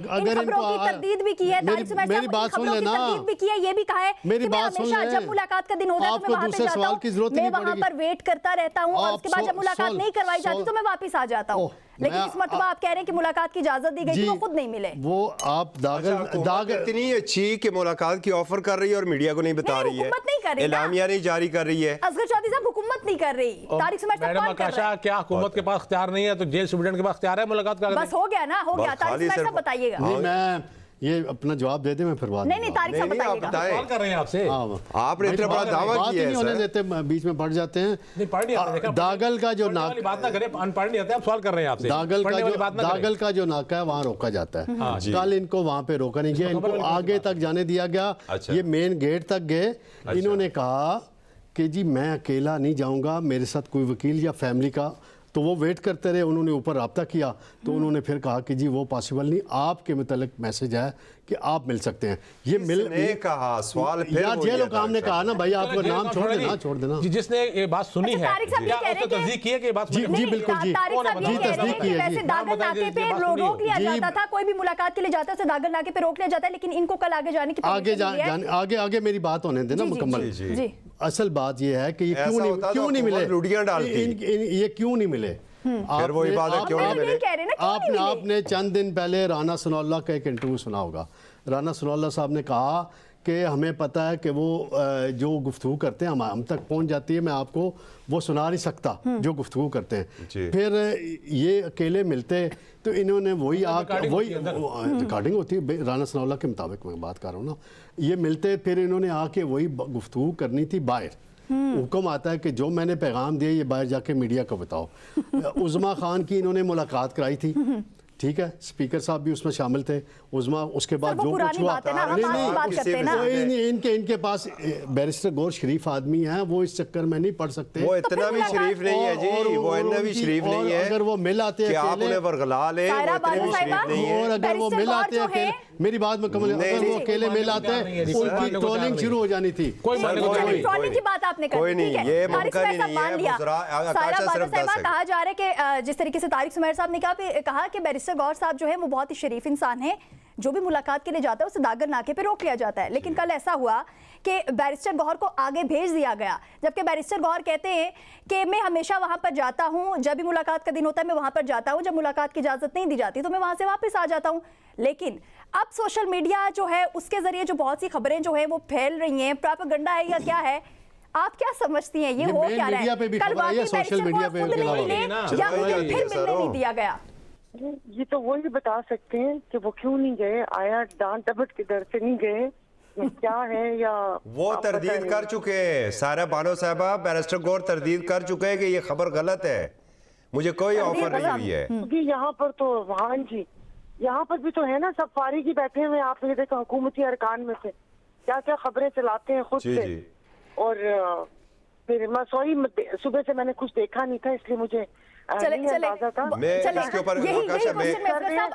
अगर इनको तरदीद भी की है, मेरी बात सुन लेना, भी की है, ये भी कहा है मेरी बात सुन ले, जब मुलाकात का दिन होता है तो मैं वहां पे जाता हूं, मैं वहां पर वेट करता रहता हूं और उसके बाद जब मुलाकात नहीं करवाई जाती तो मैं वापस आ जाता हूं। लेकिन इस मर्तबा आप कह रहे हैं कि मुलाकात की इजाजत दी गई थी, वो खुद नहीं मिले। वो आप दागल इतनी अच्छी कि मुलाकात की ऑफर कर रही है और मीडिया को नहीं बता रही है, एलामिया नहीं जारी कर रही है। असगर चौधरी साहब, हुकूमत नहीं कर रही, तारिक सुमैर साहब मैडम आकाशा, क्या हुकूमत के पास इख्तियार नहीं है तो जेल सुप्रीडेंट के पास इख्तियार है मुलाकात का? बस हो गया ना, हो गया। तारिक सुमैर साहब बताइएगा। नहीं, मैं ये अपना जवाब दे दे, मैं फिर बात नहीं तारिक साहब बताइएगा। सवाल कर रहे हैं आपसे, आपने इतना बड़ा दावा किया है, नहीं होने देते, बीच में पड़ जाते हैं। नहीं पढ़ नहीं आता, दागल का जो नाका, बात ना करें, अनपढ़ नहीं आते, आप सवाल कर रहे हैं आपसे। दागल का जो नाका है वहाँ रोका जाता है, कल इनको वहाँ पे रोका नहीं गया, इनको आगे तक जाने दिया गया। ये मेन गेट तक गए, इन्होंने कहा कि जी मैं अकेला नहीं जाऊँगा, मेरे साथ कोई वकील या फैमिली का, तो वो वेट करते रहे। उन्होंने ऊपर रब्ता किया तो उन्होंने फिर कहा कि जी वो पॉसिबल नहीं, आपके मुतालिक मैसेज है कि आप मिल सकते हैं। ये मिलने कहा सवाल फिर यार जेल हुकाम ने कहा ना भाई आपको नाम छोड़ देना। जिसने ये बात सुनी है क्या उसने तस्दीक की है कि बात? जी बिल्कुल जी, तस्दीक की है। वैसे दागल नाके पे रोक लिया जाता था, कोई भी मुलाकात के लिए जाता है दागल नाके पे रोक लिया जाता है, लेकिन इनको कल आगे जाने की आगे मेरी बात होने देना मुकम्मल। असल बात ये है कि ये क्यों नहीं मिले, ये क्यों नहीं मिले? फिर वो इबादत क्यों नहीं मिले? आपने चंद दिन पहले राना सनाउल्लाह का एक इंटरव्यू सुना होगा। राना सनाउल्लाह साहब ने कहा कि हमें पता है कि वो जो गुफ्तगू करते हैं हम तक पहुंच जाती है, मैं आपको वो सुना नहीं सकता जो गुफ्तगू करते हैं। फिर ये अकेले मिलते तो इन्होंने वही रिकॉर्डिंग होती है, राना सनाउल्लाह के मुताबिक मैं बात कर रहा हूँ ना, ये मिलते फिर इन्होंने आके वही गुफ्तगू करनी थी बाहर। हुक्म आता है कि जो मैंने पैगाम दिया ये बाहर जाके मीडिया को बताओ। उज़मा खान की इन्होंने मुलाकात कराई थी, ठीक है, स्पीकर साहब भी उसमें शामिल थे। उज़मा उसके बाद जो कुछ हुआ, इनके पास बैरिस्टर गौर शरीफ आदमी हैं, वो इस चक्कर में नहीं पढ़ सकते। वो इतना भी शरीफ नहीं है जी, वो इतना भी शरीफ नहीं है। अगर वो मिल आते हैं आप उन्हें वर्गला ले, वो इतने भी शरीफ नहीं है। और अगर वो मिल आते हैं अकेले, मेरी बात मुकम्मल, अगर वो अकेले मिल आते हैं उनकी ट्रोलिंग शुरू हो जानी थी। ट्रोलिंग की बात आपने कर कोई नहीं, ये मुमकिन ही नहीं है। कहा जा रहा है कि जिस तरीके से तारिक सुमैर साहब ने कहा कि बैरिस्टर गौर साहब जो है वो बहुत ही शरीफ इंसान है, जो भी मुलाकात के लिए जाता है उसे दागर नाके पे रोक लिया जाता है। लेकिन कल ऐसा हुआ कि बैरिस्टर गौहर को आगे भेज दिया गया, जबकि बैरिस्टर गौहर कहते हैं कि मैं हमेशा वहां पर जाता हूं, जब भी मुलाकात का दिन होता है मैं वहां पर जाता हूं, जब मुलाकात की इजाजत नहीं दी जाती तो मैं वहां से वापस आ जाता हूं। लेकिन अब सोशल मीडिया जो है उसके जरिए जो बहुत सी खबरें जो है वो फैल रही हैं, प्रोपेगेंडा है या क्या है, आप क्या समझती हैं ये हो क्या रहा है? कल वाकई सोशल मीडिया पे या फिर मिलने नहीं दिया गया? ये तो वही बता सकते हैं कि वो क्यों नहीं गए, आया डांट डपट के डर से नहीं गए, क्या है, या वो तरदीद कर चुके हैं। सारा बानो साहबा, बैरिस्टर गौर तरदीद कर चुके हैं कि ये खबर गलत है, मुझे कोई ऑफर नहीं हुई है। क्योंकि यहाँ पर तो हाँ जी, यहाँ पर भी तो है ना, सब फारिग ही बैठे हुए, आपने देखा हुकूमती अरकान में से क्या क्या खबरें चलाते हैं खुद से। और फिर मसौई सुबह से मैंने कुछ देखा नहीं था, इसलिए मुझे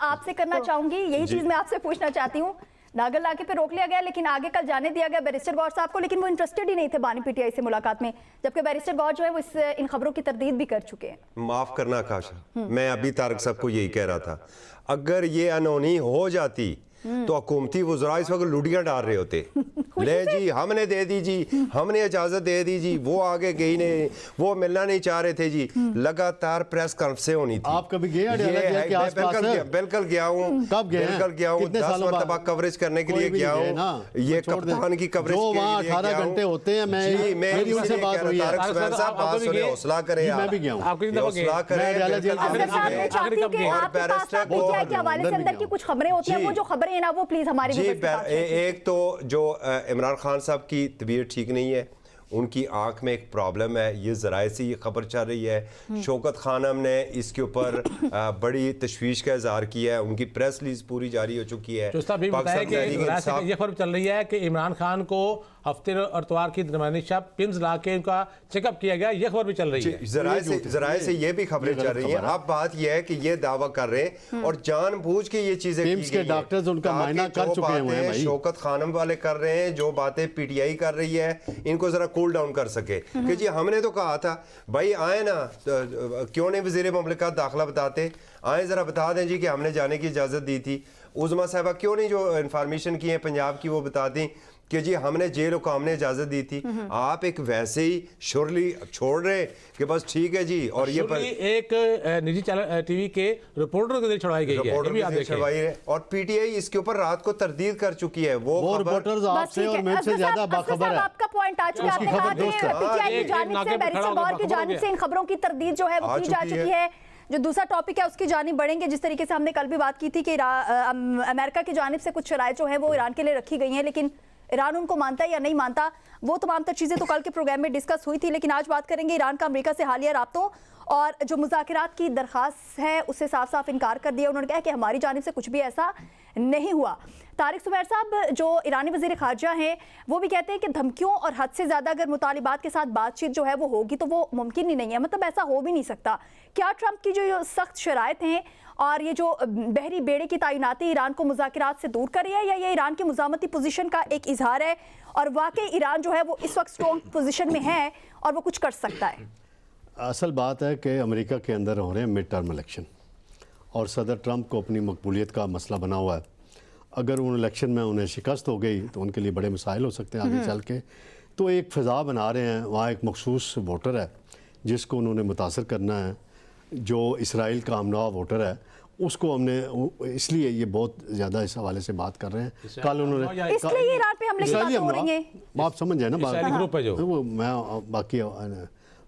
आपसे करना चाहूंगी, यही चीज मैं आपसे पूछना चाहती हूँ। नागर नाके पे रोक लिया गया, लेकिन आगे कल जाने दिया गया बैरिस्टर गौर साहब को, लेकिन वो इंटरेस्टेड ही नहीं थे बानी पीटीआई से मुलाकात में, जबकि बैरिस्टर गौर जो है वो इन खबरों की तरदीद भी कर चुके हैं। माफ करना काशा, मैं अभी तारक साहब को यही कह रहा था, अगर ये अनहोनी हो जाती तो हुकूमती वज़रा इस वक्त लुडियां डाल रहे होते, ले जी हमने दे दी जी, हमने इजाजत दे दी जी, वो आगे गई नहीं, वो मिलना नहीं चाह रहे थे जी, लगातार प्रेस कॉन्फ्रेंस होनी थी। आप कभी गए बिल्कुल गया हूँ, कब गए? बिल्कुल गया हूँ, 10 मरतबा कवरेज करने के लिए गया हूँ, ये कप्तान की कवरेज के लिए 18 घंटे होते हैं। मेरी उनसे बात हुई है, हौसला करें, मैं भी गया हूँ, हौसला करें। कुछ खबरें होती हैं, वो जो खबरें हैं ना वो प्लीज हमारी जी। एक तो जो इमरान खान साहब की तबीयत ठीक नहीं है, उनकी आंख में एक प्रॉब्लम है, ये ज़राए से ये खबर चल रही है। शौकत खानम ने इसके ऊपर बड़ी तशवीश का इजहार किया है, उनकी प्रेस रिलीज पूरी जारी हो चुकी है। ये खबर चल रही है कि इमरान खान को हफ्ते और इतवार की दरमियानी शब पिम्स ला के उनका चेकअप किया गया, ये खबर भी चल रही है। ज़राए से ये भी खबरें चल रही हैं। अब बात ये है कि ये दावा कर रहे हैं और जानबूझ के ये चीजें के डॉक्टर्स उनका मायना कर चुके हैं। शौकत खानम वाले कर रहे हैं, जो बातें पीटीआई कर रही है, इनको जरा कूल डाउन कर सके कि जी हमने तो कहा था भाई आए ना, क्यों नहीं वजीर मुमलिकत दाखिला बताते, आए जरा बता दें जी कि हमने जाने की इजाजत दी थी। उज़मा साहबा क्यों नहीं जो इन्फॉर्मेशन की है पंजाब की वो बता दें कि जी हमने जेल हुकाम ने इजाजत दी थी। आप एक वैसे ही शुरली छोड़ रहे कि बस ठीक है जी, और ये एक निजी चैनल टीवी के रिपोर्टर के छुड़ाई गई है और पीटीआई इसके ऊपर रात को तरदीद कर चुकी है। वो रिपोर्टर्स आपसे और मुझसे ज्यादा बाखबर है। आपका पॉइंट आ चुका है, आपने कहा कि पीटीआई की जानिब से बैरिस्टर गौर की जानिब से इन खबरों की तरदीद जो है वो की जा चुकी है। जो दूसरा टॉपिक है उसकी जानिब बढ़ेंगे, जिस तरीके से हमने कल भी बात की थी कि अमेरिका की जानिब से कुछ शराइत जो है वो ईरान के लिए रखी गई हैं, लेकिन ईरान उनको मानता है या नहीं मानता, वो तमाम तर चीज़ें तो कल के प्रोग्राम में डिस्कस हुई थी। लेकिन आज बात करेंगे ईरान का अमेरिका से हालिया राब्तों, और जो मुज़ाकरात की दरख्वास्त है उससे साफ साफ इनकार कर दिया। उन्होंने कहा कि हमारी जानिब से कुछ भी ऐसा नहीं हुआ। तारिक सुमैर साहब जो ईरानी वज़ीर ख़ारजा हैं वो भी कहते हैं कि धमकियों और हद से ज़्यादा अगर मुतालिबात के साथ बातचीत जो है वो होगी तो वो मुमकिन ही नहीं है, मतलब ऐसा हो भी नहीं सकता। क्या ट्रंप की जो सख्त शराइत हैं और ये जो बहरी बेड़े की तैनाती ईरान को मुज़ाकरात से दूर कर रही है, या ये ईरान की मुज़ामती पोजीशन का एक इजहार है और वाकई ईरान जो है वो इस वक्त स्ट्रॉन्ग पोजीशन में है और वो कुछ कर सकता है? असल बात है कि अमेरिका के अंदर हो रहे हैं मिड टर्म इलेक्शन और सदर ट्रंप को अपनी मकबूलियत का मसला बना हुआ है। अगर उन इलेक्शन में उन्हें शिकस्त हो गई तो उनके लिए बड़े मसाइल हो सकते हैं आगे चल के। तो एक फ़िज़ा बना रहे हैं, वहाँ एक मखसूस वोटर है जिसको उन्होंने मुतासर करना है, जो इसराइल का हमनवा वोटर है, उसको हमने इसलिए ये बहुत ज़्यादा इस हवाले से बात कर रहे हैं। कल उन्होंने इसलिए ईरान पे हमले की बातें हो रही हैं। आप समझ जाए ना इस्राएली ग्रुप है जो वो मैं बाकी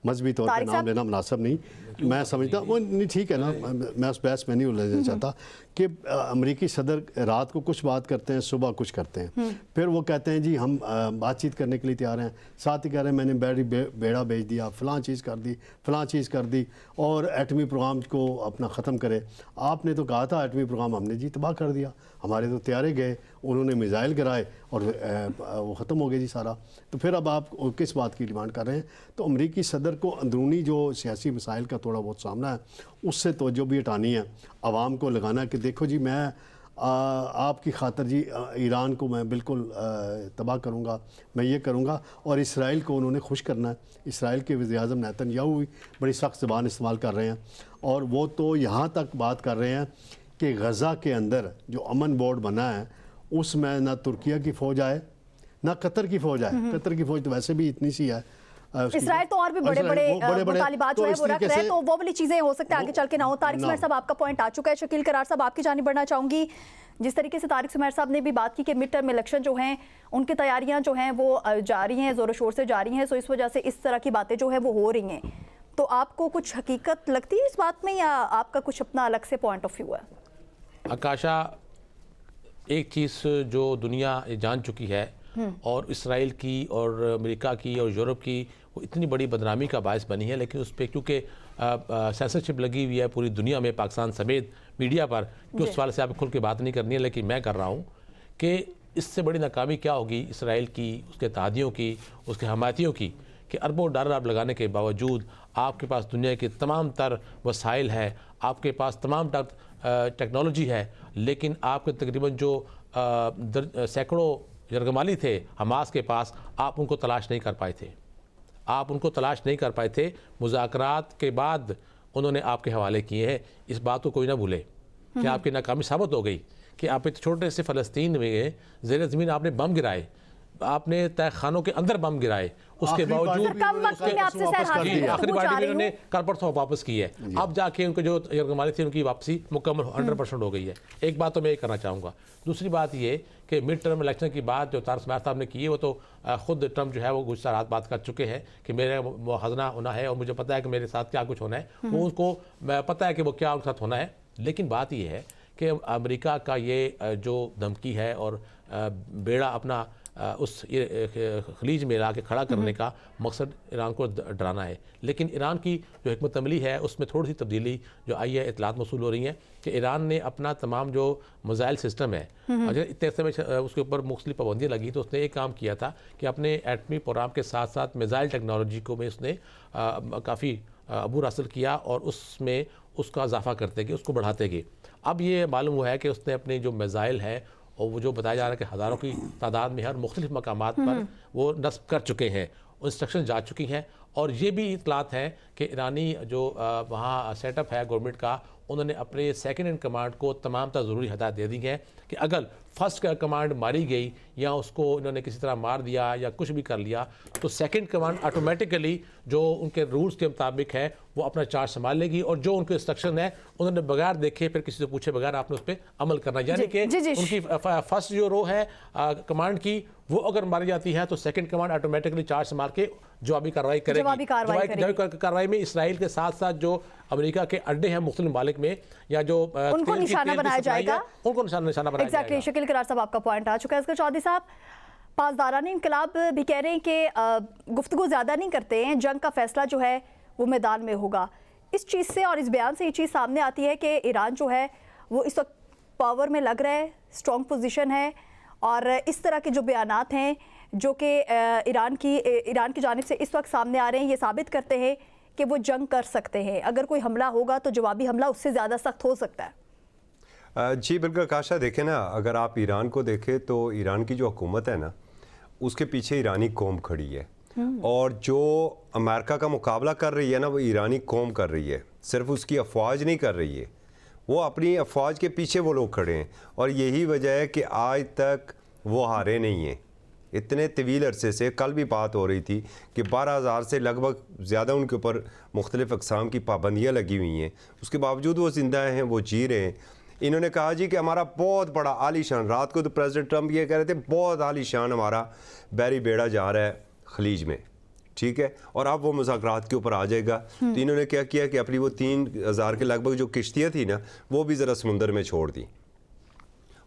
मजहबी तौर पर नाम लेना मुनासिब नहीं, मैं समझता वो नहीं, ठीक है ना, मैं उस बहस में नहीं उलझना चाहता कि अमेरिकी सदर रात को कुछ बात करते हैं, सुबह कुछ करते हैं, फिर वो कहते हैं जी हम बातचीत करने के लिए तैयार हैं, साथ ही कह रहे हैं मैंने बेड़ा भेज दिया, फ़लाँ चीज़ कर दी, फ़लाँ चीज़ कर दी, और एटमी प्रोग्राम को अपना ख़त्म करे। आपने तो कहा था एटमी प्रोग्राम, हमने जी तबाह कर दिया, हमारे तो तैयारे गए, उन्होंने मिसाइल गिराए और वो ख़त्म हो गया जी सारा। तो फिर अब आप किस बात की डिमांड कर रहे हैं? तो अमेरिकी सदर को अंदरूनी जो सियासी मसाइल का थोड़ा बहुत सामना है उससे तवज्जो भी हटानी है, आवाम को लगाना कि देखो जी मैं आपकी खातर जी ईरान को मैं बिल्कुल तबाह करूँगा, मैं ये करूँगा। और इसराइल को उन्होंने खुश करना है। इसराइल के वज़ीर-ए-आज़म नेतन्याहू भी बड़ी सख्त ज़बान इस्तेमाल कर रहे हैं, और वो तो यहाँ तक बात कर रहे हैं कि गज़ा के अंदर जो अमन बोर्ड बना है उसमें ना तुर्किया की फ़ौज आए ना कतर की फ़ौज आए। कतर की फ़ौज तो वैसे भी इतनी सी है। इसराइल तो और भी बड़े मुतालिबात जो है वो रख रहे हैं, तो वो वाली चीजें हो सकता है आगे चल के ना हो। तारिक सुमैर साहब आपका पॉइंट आ चुका है। शकील करार साहब आपकी जानिब बढ़ना चाहूंगी। जिस तरीके से तारिक सुमैर साहब ने भी बात की कि मिड टर्म इलेक्शन जो हैं उनकी तैयारियां जो हैं वो जारी हैं, जोरों शोर से जारी हैं, सो इस वजह से इस तरह की बातें जो है वो हो रही हैं। तो आपको कुछ हकीकत लगती है इस बात में, या आपका कुछ अपना अलग से पॉइंट ऑफ व्यू है? आकाशा, एक चीज़ जो दुनिया जान चुकी है और इसराइल की और अमेरिका की और यूरोप की वो इतनी बड़ी बदनामी का बायस बनी है, लेकिन उस पर क्योंकि सेंसरशिप लगी हुई है पूरी दुनिया में, पाकिस्तान समेत मीडिया पर, कि उस सवाल से आप खुल के बात नहीं करनी है, लेकिन मैं कर रहा हूँ कि इससे बड़ी नाकामी क्या होगी इसराइल की, उसके इत्तेहादियों की, उसके हमायतियों की, कि अरबों डॉलर आप लगाने के बावजूद आपके पास दुनिया के तमाम तर वसाइल है, आपके पास तमाम तर टेक्नोलॉजी है, लेकिन आपके तकरीबन जो सैकड़ों यरगमाली थे हमास के पास, आप उनको तलाश नहीं कर पाए थे। आप उनको तलाश नहीं कर पाए थे। मुज़ाकरात के बाद उन्होंने आपके हवाले किए हैं। इस बात को कोई ना भूले कि आपकी नाकामी साबित हो गई कि आप एक छोटे से फ़लस्तीन में ज़ेर ज़मीन आपने बम गिराए, आपने तय खानों के अंदर बम गिराए, उसके बावजूद आखिरी पार्टी में उन्होंने कल परसों वापस की है। अब जाके उनके जो यरगमाली थी उनकी वापसी मुकम्मल 100% हो गई है। एक बात तो मैं ये करना चाहूँगा। दूसरी बात ये कि मिड टर्म इलेक्शन की बात जो तारिक सुमैर साहब ने की है, वो तो खुद ट्रम्प जो है वो गुज़श्ता रात बात कर चुके हैं कि मेरे मुहाजना होना है और मुझे पता है कि मेरे साथ क्या कुछ होना है, वो उसको पता है कि वो क्या उनके साथ होना है। लेकिन बात ये है कि अमेरिका का ये जो धमकी है और बेड़ा अपना उस खलीज में ला के खड़ा करने का मकसद ईरान को डराना है। लेकिन ईरान की जो हिकमत अमली है उसमें थोड़ी सी तब्दीली जो आई है, इतलात मौसूल हो रही हैं कि ईरान ने अपना तमाम जो मिसाइल सिस्टम है, अगर इतने समय उसके ऊपर मुख्तलिफ पाबंदियाँ लगी, तो उसने एक काम किया था कि अपने एटमी प्रोग्राम के साथ साथ मिसाइल टेक्नोलॉजी को में उसने काफ़ी अबूर हासिल किया और उसमें उसका इजाफा करते गए, उसको बढ़ाते गए। अब ये मालूम हुआ है कि उसने अपने जो मिसाइल है और वो जो बताया जा रहा है कि हज़ारों की तादाद में हर मुख्तलिफ मकामात पर वो नस्ब कर चुके हैं, इंस्ट्रक्शन जा चुकी हैं। और ये भी इतलात है कि ईरानी जो वहाँ सेटअप है गवर्नमेंट का, उन्होंने अपने सेकंड इन कमांड को तमाम तर ज़रूरी हदायत दे दी है कि अगर फर्स्ट कमांड मारी गई या उसको इन्होंने किसी तरह मार दिया या कुछ भी कर लिया, तो सेकंड कमांड ऑटोमेटिकली जो उनके रूल्स के मुताबिक है वो अपना चार्ज संभाल लेगी, और जो उनके इंस्ट्रक्शन है उन्होंने बगैर देखे फिर किसी से पूछे बगैर आपने उस पर अमल करना। यानी कि उनकी फर्स्ट जो रो है कमांड की, वो अगर मारी जाती है तो सेकंड कमांड ऑटोमेटिकली चार्ज संभाल के जवाबी कार्रवाई करेगी। कार्रवाई में इसराइल के साथ साथ जो अमेरिका के अड्डे हैं मुख्तलिफ मालिक में, या जो उनको निशाना बनाया जाएगा, उनको निशाना बनाया जाएगा। शकील करार साहब आपका पॉइंट आ चुका है। इसका चौधरी साहब, पासदारानी इनकलाब भी कह रहे हैं कि गुफ्तगू ज़्यादा नहीं करते हैं, जंग का फैसला जो है वो मैदान में होगा। इस चीज़ से और इस बयान से ये चीज़ सामने आती है कि ईरान जो है वो इस वक्त पावर में लग रहा है, स्ट्रॉन्ग पोजीशन है, और इस तरह के जो बयानात हैं जो कि ईरान की जानिब से इस वक्त सामने आ रहे हैं, ये साबित करते हैं कि वो जंग कर सकते हैं। अगर कोई हमला होगा तो जवाबी हमला उससे ज़्यादा सख्त हो सकता है। जी बिल्कुल काशा, देखें ना, अगर आप ईरान को देखें तो ईरान की जो हुकूमत है ना, उसके पीछे ईरानी कौम खड़ी है, और जो अमेरिका का मुकाबला कर रही है ना, वो ईरानी कौम कर रही है। सिर्फ उसकी अफवाज नहीं कर रही है, वो अपनी अफवाज के पीछे वो लोग खड़े हैं, और यही वजह है कि आज तक वो हारे नहीं हैं। इतने तवील अरसे से, कल भी बात हो रही थी कि 12,000 से लगभग ज़्यादा उनके ऊपर मुख्तलिफ़ अक़साम की पाबंदियाँ लगी हुई हैं, उसके बावजूद वो ज़िंदा हैं, वो जी रहे हैं। इन्होंने कहा जी कि हमारा बहुत बड़ा आलीशान, रात को तो प्रेसिडेंट ट्रंप ये कह रहे थे बहुत आलीशान हमारा बैरी बेड़ा जा रहा है खलीज में, ठीक है, और अब वो मुज़ाकरात के ऊपर आ जाएगा। तो इन्होंने क्या किया कि अपनी वो 3,000 के लगभग जो किश्तियाँ थी ना, वो भी ज़रा समुंदर में छोड़ दी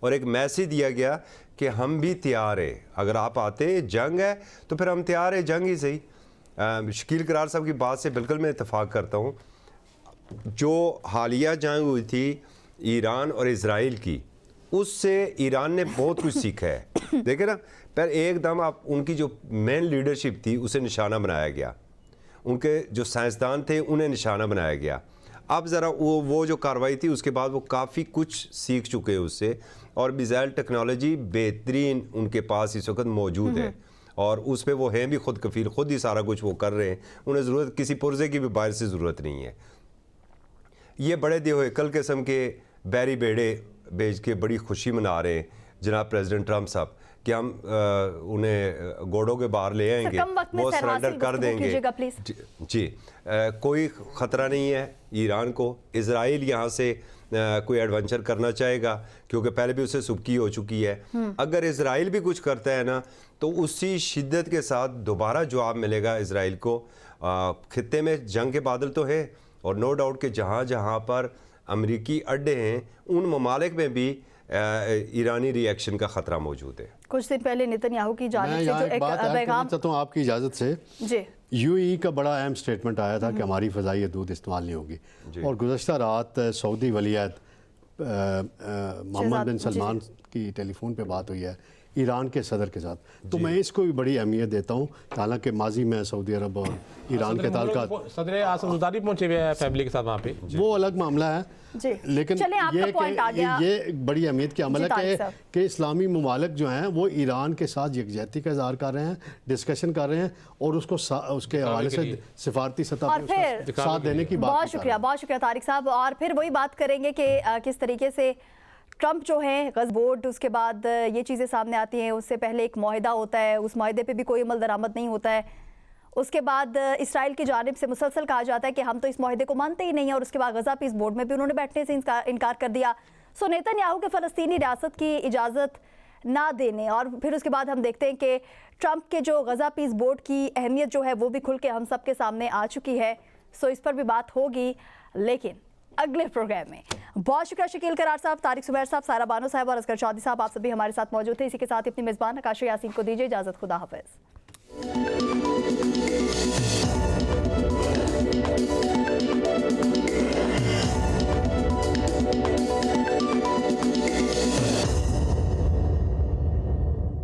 और एक मैसेज दिया गया कि हम भी तैयार हैं, अगर आप आते हैं, जंग है तो फिर हम तैयार हैं, जंग ही सही। शकील करार साहब की बात से बिल्कुल मैं इत्तेफाक करता हूँ। जो हालिया जंग हुई थी ईरान और इजराइल की, उससे ईरान ने बहुत कुछ सीखा है। देखे ना, पर एकदम आप उनकी जो मेन लीडरशिप थी उसे निशाना बनाया गया, उनके जो साइंसदान थे उन्हें निशाना बनाया गया। अब ज़रा वो जो कार्रवाई थी उसके बाद वो काफ़ी कुछ सीख चुके हैं उससे, और मिसाइल टेक्नोलॉजी बेहतरीन उनके पास इस वक्त मौजूद है और उस पर वो हैं भी खुद कफील, खुद ही सारा कुछ वो कर रहे हैं। उन्हें ज़रूरत किसी पुर्जे की भी बाहर से ज़रूरत नहीं है। ये बड़े दिए कल किस्म के बैरी बेड़े भेज के बड़ी खुशी मना रहे हैं जनाब प्रेसिडेंट ट्रंप साहब कि हम उन्हें गोड़ों के बाहर ले आएंगे, वो सरेंडर कर देंगे। जी, कोई ख़तरा नहीं है ईरान को। इजराइल यहाँ से कोई एडवेंचर करना चाहेगा क्योंकि पहले भी उसे सुबकी हो चुकी है। अगर इजराइल भी कुछ करता है ना तो उसी शिद्दत के साथ दोबारा जवाब मिलेगा इजराइल को। खित्ते में जंग के बादल तो है और नो डाउट कि जहाँ जहाँ पर अमरीकी अड्डे हैं उन ममालिक में भी ईरानी रिएक्शन का खतरा मौजूद है। कुछ दिन पहले नेतन्याहू की जानिब से जो एक पैगाम चाहता हूँ आपकी इजाज़त से जी, यूएई का बड़ा अहम स्टेटमेंट आया था कि हमारी फ़ज़ाई हदूद इस्तेमाल नहीं होगी, और गुज़श्ता रात सऊदी वलीअहद मोहम्मद बिन सलमान की टेलीफोन पे बात हुई है ईरान के सदर के साथ। तो मैं इसको भी बड़ी अहमियत देता हूँ, हालांकि माजी में सऊदी अरब और ईरान के ताल्लुकात, सदर आसम पहुंचे हुए हैं फैमिली के साथ वहाँ पे, वो अलग मामला है। लेकिन ये बड़ी अहमियत की अमल है कि इस्लामी ममालिक जो हैं वो ईरान के साथ यकजहती का इज़हार कर रहे हैं, डिस्कशन कर रहे हैं और उसको उसके हवाले से सिफारती सतह पर साथ देने की बात। बहुत शुक्रिया तारिक साहब। और फिर वही बात करेंगे कि किस तरीके से ट्रंप जो है गज़बोर्ड, उसके बाद ये चीज़ें सामने आती हैं, उससे पहले एक मुआहिदा होता है, उस मुआहिदे पे भी कोई अमल दरामद नहीं होता है, उसके बाद इसराइल की जानिब से मुसलसल कहा जाता है कि हम तो इस मुआहिदे को मानते ही नहीं है, और उसके बाद गज़ा पीस बोर्ड में भी उन्होंने बैठने से इनकार कर दिया। सो नेतन्याहू के फ़लस्तीनी रियासत की इजाज़त ना देने, और फिर उसके बाद हम देखते हैं कि ट्रंप के जो गज़ा पीस बोर्ड की अहमियत जो है वो भी खुल के हम सब के सामने आ चुकी है। सो इस पर भी बात होगी, लेकिन अगले प्रोग्राम में। बहुत शुक्रिया शकील करार साहब, तारिक ज़ुबैर साहब, सारा बानो साहब और असगर चौधरी साहब, आप सभी हमारे साथ मौजूद थे। इसी के साथ अपनी मेज़बान आकाश यासीन को दीजिए इजाज़त। खुदा हाफ़िज़।